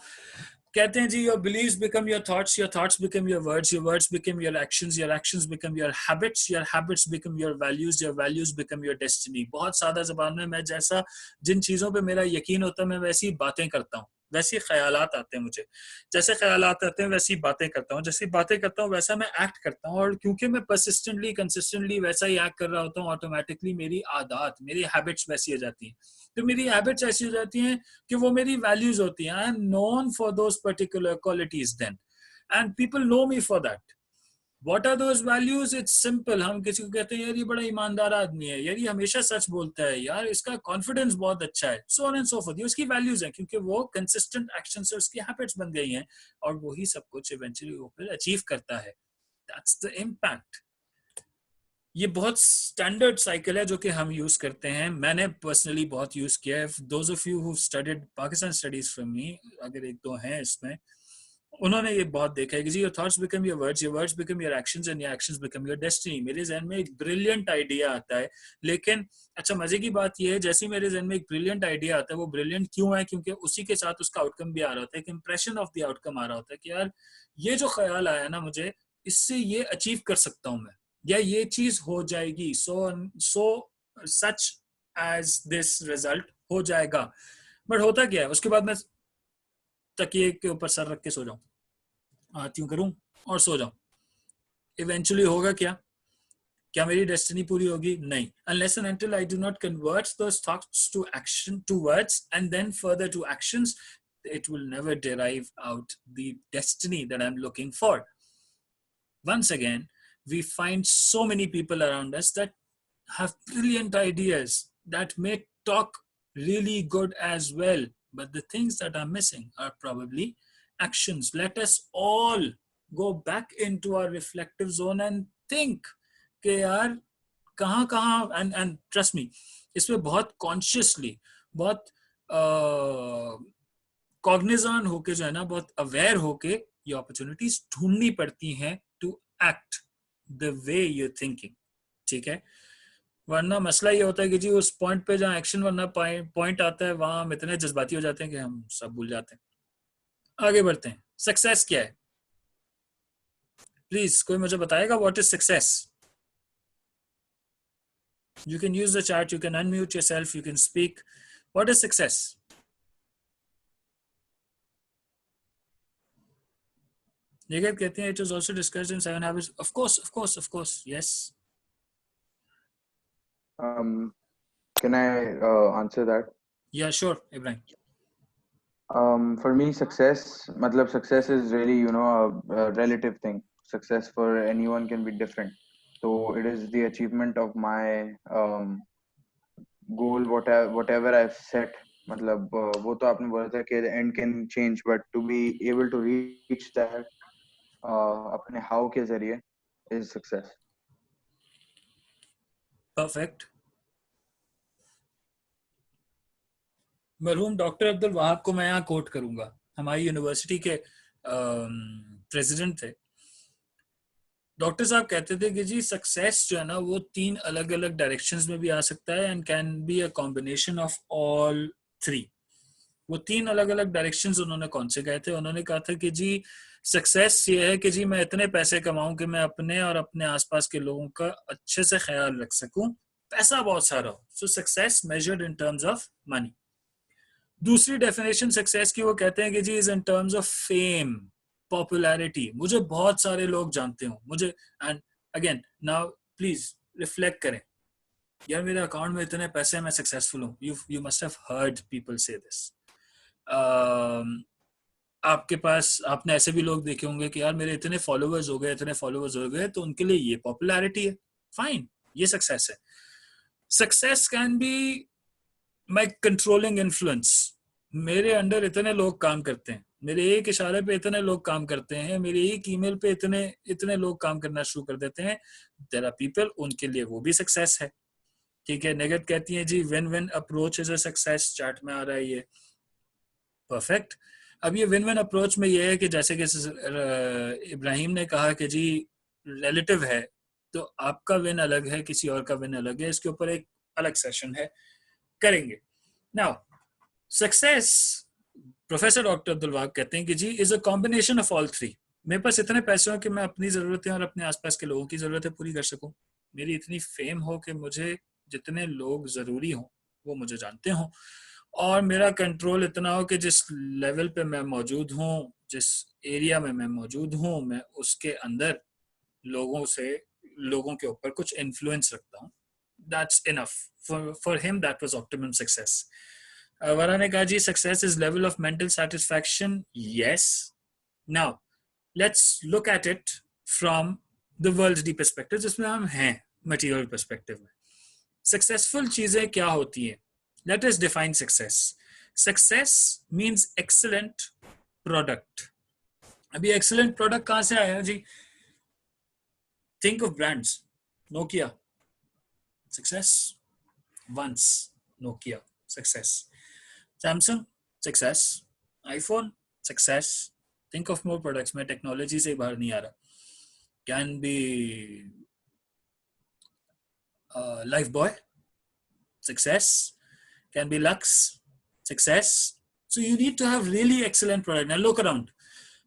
कहते हैं जी, your beliefs become your thoughts become your words become your actions become your habits become your values become your destiny. बहुत सादा जबान में, मैं जैसा जिन चीजों पे मेरा यकीन होता है मैं वैसी बातें करता हूँ, वैसे ख्यालात आते हैं मुझे, जैसे ख्यालात आते हैं वैसी बातें करता हूँ, जैसी बातें करता हूँ वैसा मैं एक्ट करता हूँ. और क्योंकि मैं परसिस्टेंटली कंसिस्टेंटली वैसा ही एक्ट कर रहा होता हूँ, ऑटोमेटिकली मेरी आदत, मेरी हैबिट्स वैसी हो जाती हैं. तो मेरी हैबिट्स ऐसी हो जाती हैं कि वो मेरी वैल्यूज होती हैं. I am known for those particular qualities then, and people know me for that. What are those values? It's simple. हम किसी को कहते हैं यार ये बड़ा ईमानदार आदमी है, यार ये हमेशा सच बोलता है, यार इसका कॉन्फिडेंस बहुत अच्छा है, so on and so forth. ये उसकी वैल्यूज हैं क्योंकि वो कंसिस्टेंट एक्शन से उसकी हैबिट्स बन गई हैं और वही सब कुछ इवेंचुअली वो फिर अचीव करता है. That's the impact. ये बहुत स्टैंडर्ड साइकिल है जो कि हम यूज करते हैं. मैंने पर्सनली बहुत यूज किया है. Those of you who studied Pakistan studies from me, अगर एक दो हैं इसमें, उन्होंने ये बहुत देखा है कि जी your thoughts become your words become your actions and your actions become your destiny. मेरे जहन में एक ब्रिलियंट आइडिया आता है, लेकिन अच्छा मजे की बात ये है जैसे मेरे जहन में एक ब्रिलियंट आइडिया आता है, वो ब्रिलियंट क्यों है? क्योंकि उसी के साथ उसका आउटकम भी आ रहा होता है, एक इंप्रेशन ऑफ द आउटकम आ रहा होता है कि यार ये जो ख्याल आया ना मुझे, इससे ये अचीव कर सकता हूँ मैं, या ये चीज हो जाएगी, सो सच एज दिस रिजल्ट हो जाएगा. बट होता क्या है उसके बाद मैं तकिए के ऊपर सर रख के सो जाऊं, आती हूँ करूं और सो जाऊं. इवेंचुअली होगा क्या? क्या मेरी डेस्टिनी पूरी होगी? नहीं. Unless and until I do not convert those thoughts to action, to words, and then further to actions, it will never derive out the destiny that I'm looking for. Once again, we find so many people around us that have brilliant ideas, that may talk really good as well, but the things that are missing are probably actions. Let us all go back into our reflective zone and think कि यार कहाँ and trust me, इसमें बहुत consciously, बहुत cognizant होके जो है ना, बहुत aware होके ये opportunities ढूंढनी पड़ती हैं to act the way you're thinking. ठीक है? वरना मसला ये होता है कि जी उस पॉइंट पे जहाँ एक्शन वरना पॉइंट आता है वहां हम इतने जज्बाती हो जाते हैं कि हम सब भूल जाते हैं. आगे बढ़ते हैं. सक्सेस क्या है? प्लीज कोई मुझे बताएगा what is success? You can use the chat, you can unmute yourself, you can speak. What is success? Nigat कहते हैं it was also discussed in 7 Habits. Of course, yes. Can I answer that? Yeah, sure, Ibrahim. For me, success is really, a relative thing. Success for anyone can be different. So it is the achievement of my goal, whatever I've set. मतलब वो तो आपने बोला था कि the end can change, but to be able to reach that अपने how के जरिए is success. Perfect. मरहूम डॉक्टर अब्दुल वहाब को मैं यहाँ कोट करूंगा. हमारी यूनिवर्सिटी के प्रेसिडेंट थे. डॉक्टर साहब कहते थे कि जी सक्सेस जो है ना वो 3 अलग अलग डायरेक्शंस में भी आ सकता है and can be a combination of all 3. वो 3 अलग अलग डायरेक्शंस उन्होंने कौन से कहे थे? उन्होंने कहा था कि जी सक्सेस ये है कि जी मैं इतने पैसे कमाऊं कि मैं अपने और अपने आसपास के लोगों का अच्छे से ख्याल रख सकूं, पैसा बहुत सारा हो. So success measured in terms of money. दूसरी डेफिनेशन सक्सेस की वो कहते हैं कि जी is in terms of fame, popularity. मुझे बहुत सारे लोग जानते हो मुझे. And again now please reflect करें, यार मेरे अकाउंट में इतने पैसे हैं, मैं सक्सेसफुल हूँ. You must have heard people से दिस. आपके पास आपने ऐसे भी लोग देखे होंगे कि यार मेरे इतने फॉलोअर्स हो गए, तो उनके लिए ये पॉपुलैरिटी है. फाइन, ये सक्सेस है. Success can be my controlling influence. मेरे अंडर इतने लोग काम करते हैं, मेरे एक इशारे पे इतने लोग काम करते हैं, मेरे एक ईमेल पे इतने लोग काम करना शुरू कर देते हैं. देयर आर पीपल, उनके लिए वो भी सक्सेस है. ठीक है. निगत कहती है जी win win approach is a success. Chart में आ रहा है ये. परफेक्ट. अब ये विन विन अप्रोच में ये है कि जैसे कि इब्राहिम ने कहा कि जी रिलेटिव है, तो आपका विन अलग है, किसी और का विन अलग है. इसके ऊपर एक अलग सेशन है, करेंगे. Now success, professor doctor Abdul Wahab कहते हैं कि जी is a combination of all 3. मेरे पास इतने पैसे हो कि मैं अपनी जरूरतें और अपने आसपास के लोगों की जरूरतें पूरी कर सकूं. मेरी इतनी फेम हो कि मुझे जितने लोग जरूरी हो वो मुझे जानते हो, और मेरा कंट्रोल इतना हो कि जिस लेवल पे मैं मौजूद हूँ, जिस एरिया में मैं मौजूद हूँ, मैं उसके अंदर लोगों के ऊपर कुछ इन्फ्लुएंस रखता हूँ. That's enough. For him, that was optimum success. Vara ne kaha ji success is level of mental satisfaction. Yes. Now, let's look at it from the world's deep perspective, जिसमें हम हैं मटेरियल पर्सपेक्टिव में। Successful चीजें क्या होती हैं? Let us define success. Success means excellent product. अभी excellent product कहां से आया जी? Think of brands. Nokia success, once Nokia success, Samsung success, iPhone success. Think of more products. में टेक्नोलॉजी से बाहर नहीं आ रहा। Can be Lifebuoy success, can be Lux success. So you need to have really excellent product. Now look around.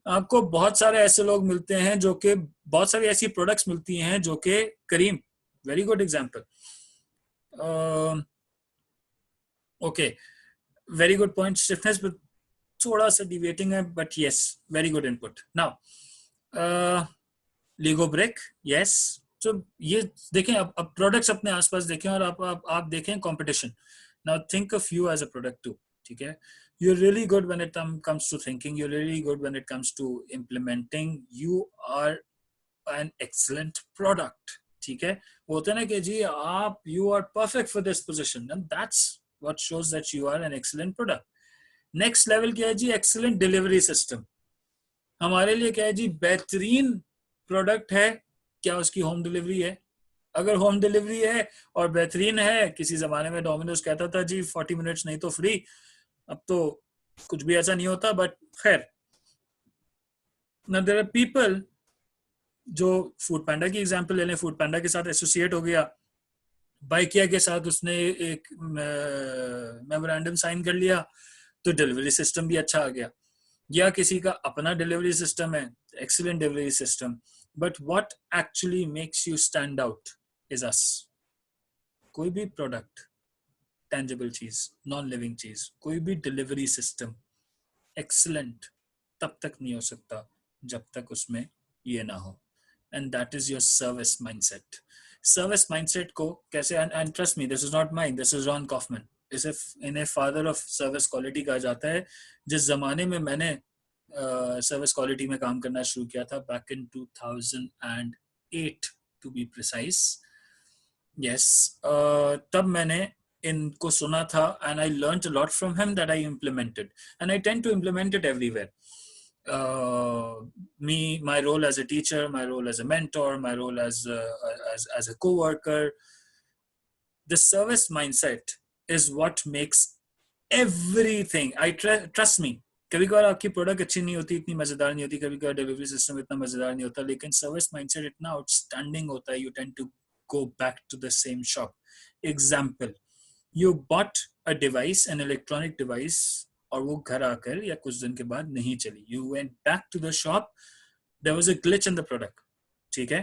आपको बहुत सारे ऐसे लोग मिलते हैं जो कि बहुत सारी ऐसी प्रोडक्ट्स मिलती हैं जो कि Karim, very good example, okay, very good point. Stiffness पर थोड़ा सा डिविएटिंग है, but yes, very good input. Now Lego brick, yes. तो ये देखें, अब प्रोडक्ट्स अपने आसपास देखें और आप देखें competition. Now think of you as a product too, ठीक है? You're really good when it comes to thinking. You're really good when it comes to implementing. You are an excellent product, ठीक है? वो होता है ना कि जी आप you are perfect for this position, and that's what shows that you are an excellent product. Next level क्या है जी? Excellent delivery system. हमारे लिए क्या है जी? बेहतरीन प्रोडक्ट है क्या? उसकी होम डिलीवरी है। अगर होम डिलीवरी है और बेहतरीन है, किसी जमाने में डोमिनोज कहता था जी 40 मिनट्स नहीं तो फ्री, अब तो कुछ भी ऐसा नहीं होता, बट खैर। Now there are people जो फूड पैंडा की एग्जांपल ले लें, फूड पैंडा के साथ एसोसिएट हो गया, बाइकिया के साथ उसने एक मेमोरेंडम साइन कर लिया, तो डिलीवरी सिस्टम भी अच्छा आ गया। या किसी का अपना डिलीवरी सिस्टम है, excellent delivery system, but what actually makes you stand out is us. कोई भी प्रोडक्ट, टेंजिबल चीज, नॉन लिविंग चीज, कोई भी डिलीवरी सिस्टम एक्सीलेंट तब तक नहीं हो सकता जब तक उसमें ये ना हो, and that is your service mindset. Service mindset को कैसे, and trust me, this is not mine, this is Ron Kauffman, इसे इन्हें फादर ऑफ सर्विस क्वालिटी कहा जाता है। जिस जमाने में मैंने सर्विस क्वालिटी में काम करना शुरू किया था, back in 2008 to be precise, yes, तब मैंने इनको सुना था, and I learned a lot from him that I implemented, and I tend to implement it everywhere. My role as a teacher, my role as a mentor, my role as a co-worker. The service mindset is what makes everything. Trust me, कभी कभार आपकी product अच्छी नहीं होती, इतनी मजेदार नहीं होती, कभी कभार डिलीवरी सिस्टम इतना मजेदार नहीं होता, लेकिन सर्विस माइंडसेट इतना आउटस्टैंडिंग होता है, you tend to go back to the same shop. Example, you bought a device, an electronic device, और वो घर आकर या कुछ दिन के बाद नहीं चली. You went back to the shop, there was a glitch in the product. ठीक है?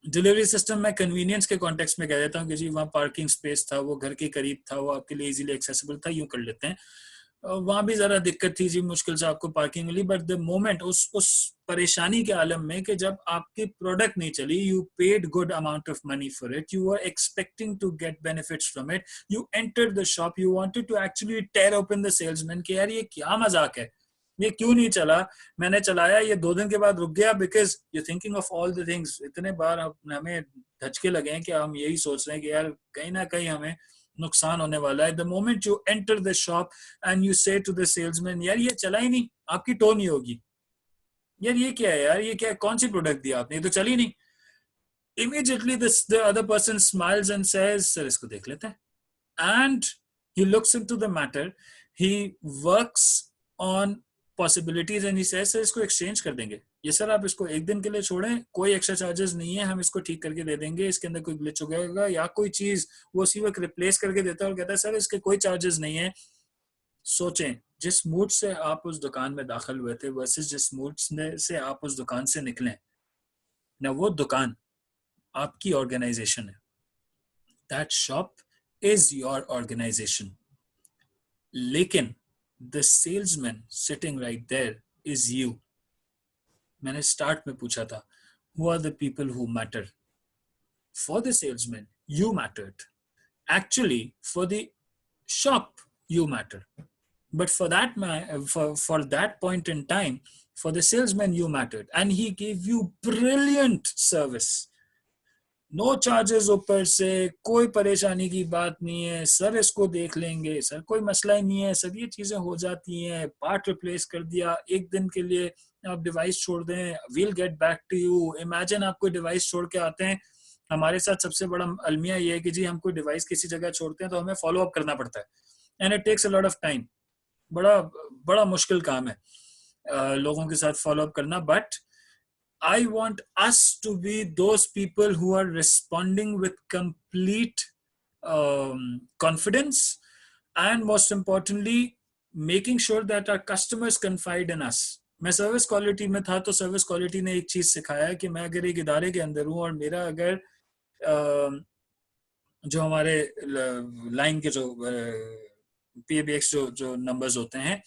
डिलीवरी सिस्टम में कन्वीनियंस के कॉन्टेक्स्ट में कह देता हूँ कि जी वहाँ पार्किंग स्पेस था, वो घर के करीब था, वो आपके लिए इजीली एक्सेसिबल था, यूँ कर लेते हैं. वहाँ भी ज़रा दिक्कत थी जी, मुश्किल से आपको पार्किंग मिली, बट द मोमेंट उस परेशानी के आलम में कि जब आपकी प्रोडक्ट नहीं चली, you paid good amount of money for it, you are expecting to get benefits from it, you entered the shop, you wanted to actually tear open the salesman कि यार ये क्या मजाक है, ये क्यों नहीं चला, मैंने चलाया, ये 2 दिन के बाद रुक गया, because you thinking of all the things. इतने बार हमें धचके लगे हैं कि हम यही सोच रहे हैं कि यार कहीं ना कहीं हमें नुकसान होने वाला है. The moment you enter the shop and you से टू द सेल्समैन, यार ये चला ही नहीं, आपकी टोन नहीं होगी, यार ये क्या है, यार ये क्या, कौन सी प्रोडक्ट दिया आपने, ये तो चली नहीं. Immediately the other person smiles and says, sir इसको देख लेते हैं, and he looks into the matter, he works on possibilities and he says, sir इसको exchange कर देंगे, ये सर आप इसको 1 दिन के लिए छोड़ें, कोई एक्स्ट्रा चार्जेस नहीं है, हम इसको ठीक करके दे देंगे, इसके अंदर कोई ग्लिच हो गया या कोई चीज वो उसी वक्त रिप्लेस करके देता है और कहता है सर इसके कोई चार्जेस नहीं है. सोचें जिस मूड से आप उस दुकान में दाखिल हुए थे वर्सेस जिस मूड से आप उस दुकान से निकले ना, वो दुकान आपकी ऑर्गेनाइजेशन है. That shop is your organization, लेकिन the salesman sitting right there is you. मैंने स्टार्ट में पूछा था, who are the people who matter? For the salesman, you mattered. Actually, for the shop, you matter. But for that point in time, For the salesman, you mattered, and he gave you brilliant service. No charges ऊपर से, कोई परेशानी की बात नहीं है sir, इसको देख लेंगे सर, कोई मसला ही नहीं है सर, ये चीजें हो जाती हैं, पार्ट रिप्लेस कर दिया, एक दिन के लिए आप डिवाइस छोड़ दें, we'll get back to you. Imagine आप कोई डिवाइस छोड़ के आते हैं, हमारे साथ सबसे बड़ा अलमिया ये है कि जी हम कोई डिवाइस किसी जगह छोड़ते हैं तो हमें फॉलो अप करना पड़ता है, and it takes a lot of time. बड़ा बड़ा मुश्किल काम है लोगों के साथ फॉलो अप करना, but I want us to be those people who are responding with complete confidence, and most importantly making sure that our customers confide in us. मैं सर्विस क्वालिटी में था, तो सर्विस क्वालिटी ने एक चीज सिखाया है कि मैं अगर एक इदारे के अंदर हूँ और मेरा अगर जो हमारे लाइन के जो PABX जो नंबर्स होते हैं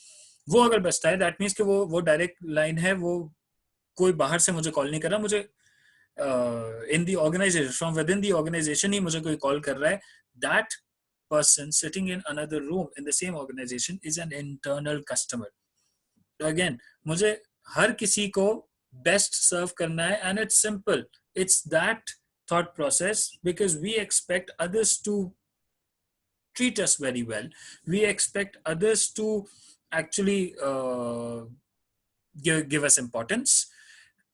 वो अगर बचता है, दैट मीन्स कि वो डायरेक्ट लाइन है, वो कोई बाहर से मुझे कॉल नहीं कर रहा, मुझे in the organization, from within the organization ही मुझे कोई कॉल कर रहा है, that person sitting in another room in the same organization is an internal customer. तो अगेन मुझे हर किसी को बेस्ट सर्व करना है, and it's simple, it's that thought process, because we expect others to treat us very well, we expect others to actually give us importance,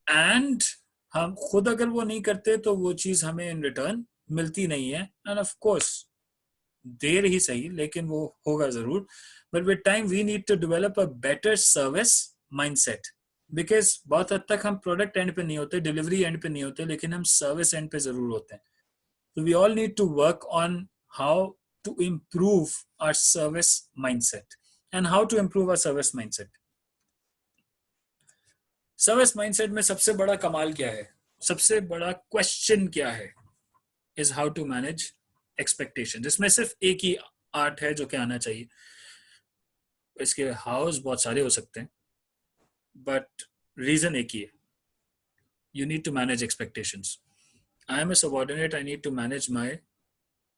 and हम खुद अगर वो नहीं करते तो वो चीज हमें इन रिटर्न मिलती नहीं है, एंड ऑफ कोर्स देर ही सही लेकिन वो होगा जरूर, but with time we need to develop a better service mindset, because बहुत हद तक हम प्रोडक्ट एंड पे नहीं होते, डिलीवरी एंड पे नहीं होते, लेकिन हम सर्विस एंड पे जरूर होते हैं। तो we all need to work on how to improve our service mindset. And how to improve our service mindset? Service mindset में सबसे बड़ा कमाल क्या है, सबसे बड़ा क्वेश्चन क्या है, is how to manage expectation. जिसमें सिर्फ एक ही आर्ट है जो कि आना चाहिए, इसके हाउस बहुत सारे हो सकते हैं, बट रीजन एक ही है, you need to manage expectations. I am a subordinate, I need to manage my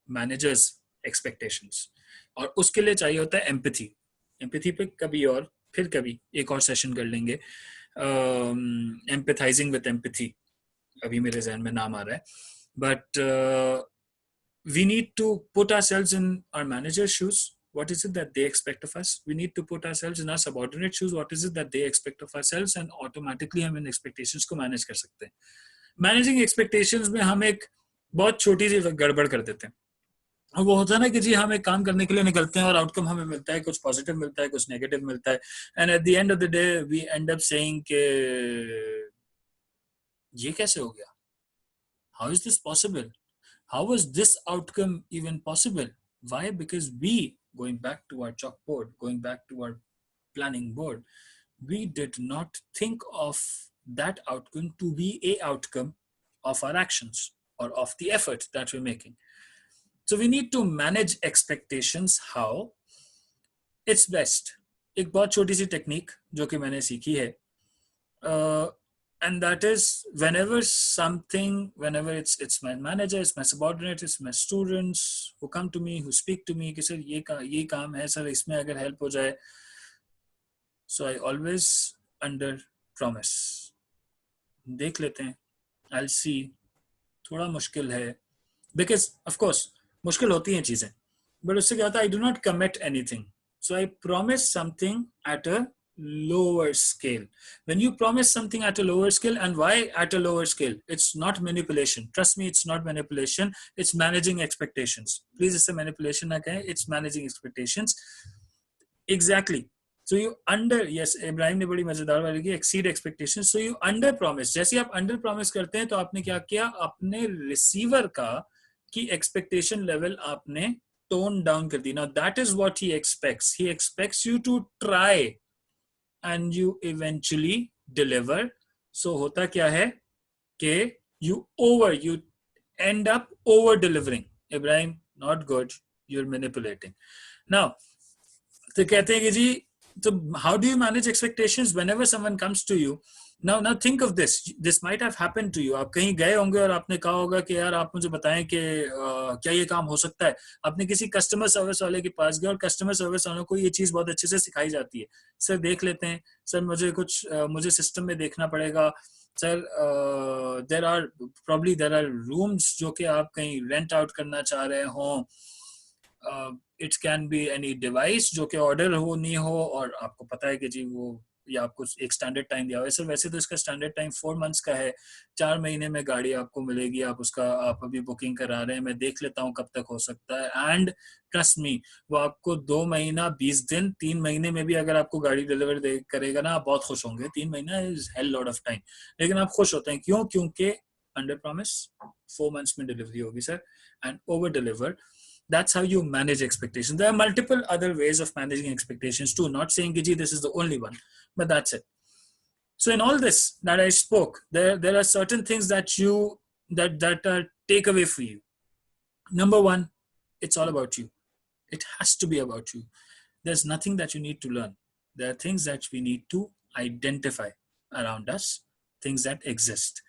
manager's expectations, और उसके लिए चाहिए होता है एम्पैथी। एम्पैथी पे कभी और फिर कभी एक और सेशन कर लेंगे, एम्पैथाइजिंग विद एम्पैथी अभी मेरे ज़हन में नाम आ रहा है, but we need to put ourselves in our manager shoes, what is it that they expect of us, we need to put ourselves in our subordinate shoes, what is it that they expect of ourselves, and automatically हम इन expectations को manage कर सकते हैं। Managing expectations में हम एक बहुत छोटी सी गड़बड़ कर देते हैं, वो होता है ना कि जी हम एक काम करने के लिए निकलते हैं और आउटकम हमें मिलता है, कुछ पॉजिटिव मिलता है, कुछ नेगेटिव मिलता है, and at the end of the day we end up saying कि ये कैसे हो गया, how is this possible, how was this outcome even possible, why, because we, going back to our chalk board, going back to our planning board, we did not think of that outcome to be a outcome of our actions or of the effort that we're making. So we need to manage expectations. How? It's best. एक बहुत छोटी सी technique जो कि मैंने सीखी है, and that is whenever it's my manager, it's my subordinate, it's my students who come to me, who speak to me कि sir ये काम है सर, इसमें अगर हेल्प हो जाए, so I always under promise, देख लेते हैं, I'll see, थोड़ा मुश्किल है, because of course मुश्किल होती हैं चीजें, but उससे क्या होता है, I do not commit anything, so I promise something at a lower scale. When you promise something at a lower scale, and why at a lower scale, it's not manipulation, trust me, it's not manipulation, it's managing expectations. Please इसे manipulation ना कहें, it's managing expectations. Exactly. So you yes, Ibrahim ने बड़ी मजेदार वाली की, exceed expectations. So you under promise. जैसे आप under promise करते हैं तो आपने क्या किया, अपने receiver का की expectation level आपने tone down कर दी. Now that is what he expects. He expects you to try and you eventually deliver. So होता क्या है कि you end up over delivering. Ibrahim, not good. You're manipulating. Now तो कहते हैं कि जी, so how do you manage expectations? Whenever someone comes to you, now think of this might have happened to you. आप कहीं गए होंगे और आपने कहा होगा कि यार आप मुझे बताएं कि क्या ये काम हो सकता है. आपने किसी कस्टमर सर्विस वाले के पास गए और कस्टमर सर्विस वालों को ये चीज बहुत अच्छे से सिखाई जाती है. सर देख लेते हैं, सर मुझे सिस्टम में देखना पड़ेगा, सर there are rooms जो कि आप कहीं रेंट आउट करना चाह रहे हो. It can be any device जो कि ऑर्डर हो नहीं हो और आपको पता है कि जी वो या आपको एक स्टैंडर्ड टाइम दिया हुआ है. सर वैसे तो इसका स्टैंडर्ड टाइम 4 months का है, 4 महीने में गाड़ी आपको मिलेगी, आप अभी बुकिंग करा रहे हैं, मैं देख लेता हूँ कब तक हो सकता है. एंड ट्रस्ट मी, वो आपको 2 महीना 20 दिन 3 महीने में भी अगर आपको गाड़ी डिलीवर करेगा ना, आप बहुत खुश होंगे. 3 महीना is hell lot of time, लेकिन आप खुश होते हैं. क्यों? क्योंकि अंडर प्रॉमिस 4 months में डिलीवरी होगी sir, and over deliver. That's how you manage expectations. There are multiple other ways of managing expectations too. Not saying that this is the only one, but that's it. So in all this that I spoke, there are certain things that are takeaway for you. Number one, it's all about you. It has to be about you. There's nothing that you need to learn. There are things that we need to identify around us, things that exist.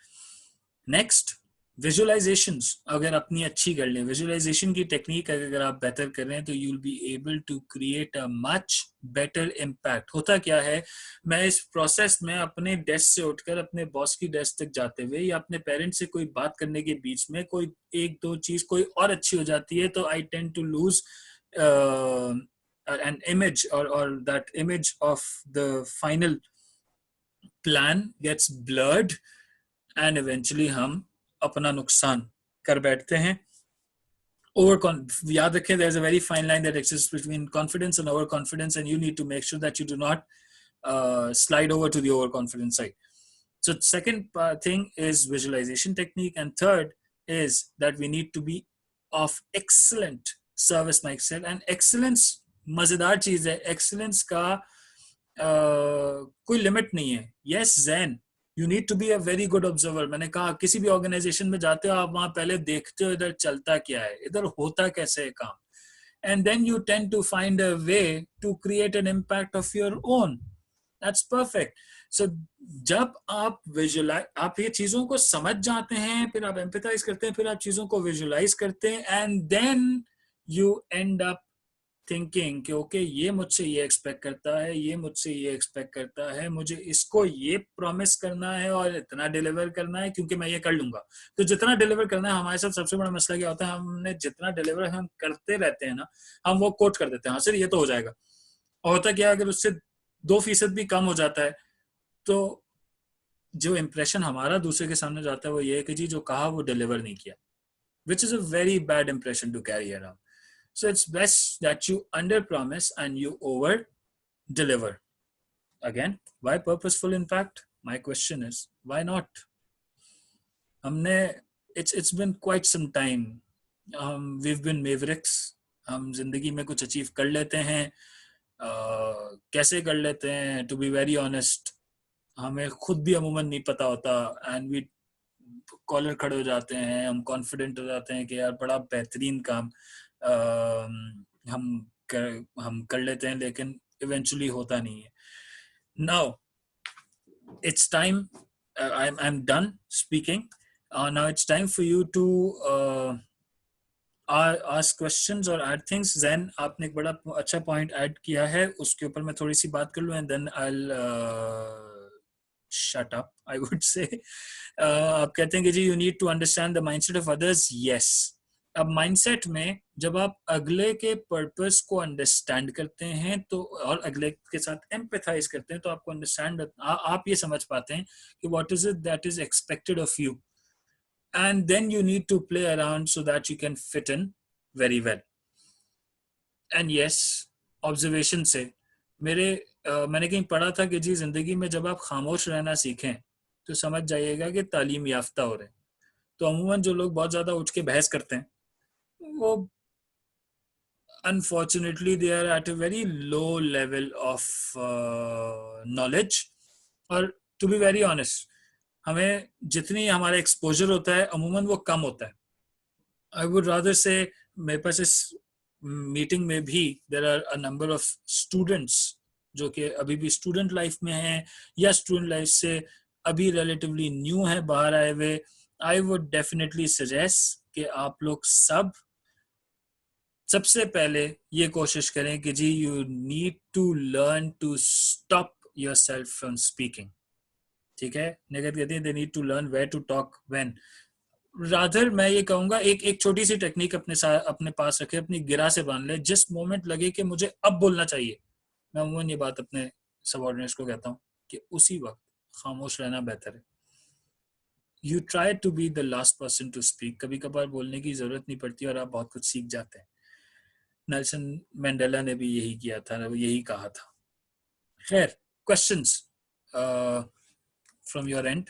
Next, visualisations अगर अपनी अच्छी कर लें, visualisation की technique अगर आप बेहतर कर रहे हैं तो you will be able to create a much better impact. होता क्या है, मैं इस प्रोसेस में अपने डेस्क से उठकर अपने बॉस की डेस्क तक जाते हुए या अपने पेरेंट्स से कोई बात करने के बीच में कोई एक दो चीज कोई और अच्छी हो जाती है, तो I tend to lose an image or that image of the final plan gets blurred and eventually हम अपना नुकसान कर बैठते हैं. याद रखें, there is a very fine line that exists between confidence and overconfidence, and you need to make sure that you do not slide over to the overconfident side. So second thing is visualization technique, and third is that we need to be of excellent service mindset. And excellence मजेदार चीज है. excellence का कोई limit नहीं है. Yes, Zen, you need to be a very good observer. मैंने कहा किसी भी ऑर्गेनाइजेशन में जाते हो आप वहां पहले देखते हो इधर चलता क्या है, इधर होता कैसे है काम, and then you tend to find a way to create an impact of your own. That's perfect. So जब आप ये चीजों को समझ जाते हैं, फिर आप एम्पैथाइज करते हैं, फिर आप चीजों को विजुअलाइज करते हैं, and then you end up thinking कि ओके ये मुझसे ये एक्सपेक्ट करता है, ये मुझसे ये एक्सपेक्ट करता है, मुझे इसको ये प्रॉमिस करना है और इतना डिलीवर करना है क्योंकि मैं ये कर लूंगा. तो जितना डिलीवर करना है, हमारे साथ सबसे बड़ा मसला क्या होता है, हमने जितना डिलीवर हम करते रहते हैं ना, हम वो कोट कर देते हैं, हाँ सर ये तो हो जाएगा. और होता क्या है, अगर उससे 2% भी कम हो जाता है तो जो इम्प्रेशन हमारा दूसरे के सामने जाता है वो ये है कि जी जो कहा वो डिलीवर नहीं किया, which is a very bad impression to carry around. So it's best that you under promise and you over deliver. Again, why purposeful impact? My question is, why not? It's been quite some time. We've been mavericks. हम जिंदगी में कुछ achieve कर लेते हैं. कैसे कर लेते हैं? To be very honest, हमें खुद भी अमूमन नहीं पता होता. And we कॉलर खड़े हो जाते हैं, हम कॉन्फिडेंट हो जाते हैं कि यार बड़ा बेहतरीन काम हम कर लेते हैं, लेकिन इवेंचुअली होता नहीं है. Now it's time. I'm done speaking. Now it's time for you to ask questions or add things. Then आपने एक बड़ा अच्छा point add किया है, उसके ऊपर मैं थोड़ी सी बात कर लूँ, and then I'll shut up, I would say. आप कहते हैं कि जी you need to understand the mindset of others. Yes. अब माइंडसेट में जब आप अगले के पर्पस को अंडरस्टैंड करते हैं तो और अगले के साथ एम्पैथाइज करते हैं, तो आपको अंडरस्टैंड आप ये समझ पाते हैं कि what is it that is expected of you, and then you need to play around so that you can fit in very well. And yes, observation से मैंने कहीं पढ़ा था कि जी जिंदगी में जब आप खामोश रहना सीखें तो समझ जाइएगा कि तालीम याफ्ता हो रहे हैं. तो अमूमन जो लोग बहुत ज्यादा उठ के बहस करते हैं वो unfortunately they are at a very low level of knowledge. और to be very honest, हमें जितनी हमारा एक्सपोजर होता है अमूमन वो कम होता है. I would rather say मेरे पास इस मीटिंग में भी there are a number of students जो कि अभी भी स्टूडेंट लाइफ में हैं या स्टूडेंट लाइफ से अभी रिलेटिवली न्यू है बाहर आए हुए, आई वुड डेफिनेटली सजेस्ट कि आप लोग सबसे पहले ये कोशिश करें कि जी you need to learn to stop yourself from speaking. ठीक है, निगत कहती है they need to learn where to talk when. Rather मैं ये कहूंगा एक छोटी सी टेक्निक अपने पास रखे, अपनी गिरा से बांध ले. जिस मोमेंट लगे कि मुझे अब बोलना चाहिए, मैं अमूमन ये बात अपने सबऑर्डिनेट्स को कहता हूँ कि उसी वक्त खामोश रहना बेहतर है. You try to be the last person to speak. कभी कभार बोलने की जरूरत नहीं पड़ती और आप बहुत कुछ सीख जाते हैं. नेल्सन मंडेला ने भी यही किया था, यही कहा था. खैर, क्वेश्चंस फ्रॉम योर एंड.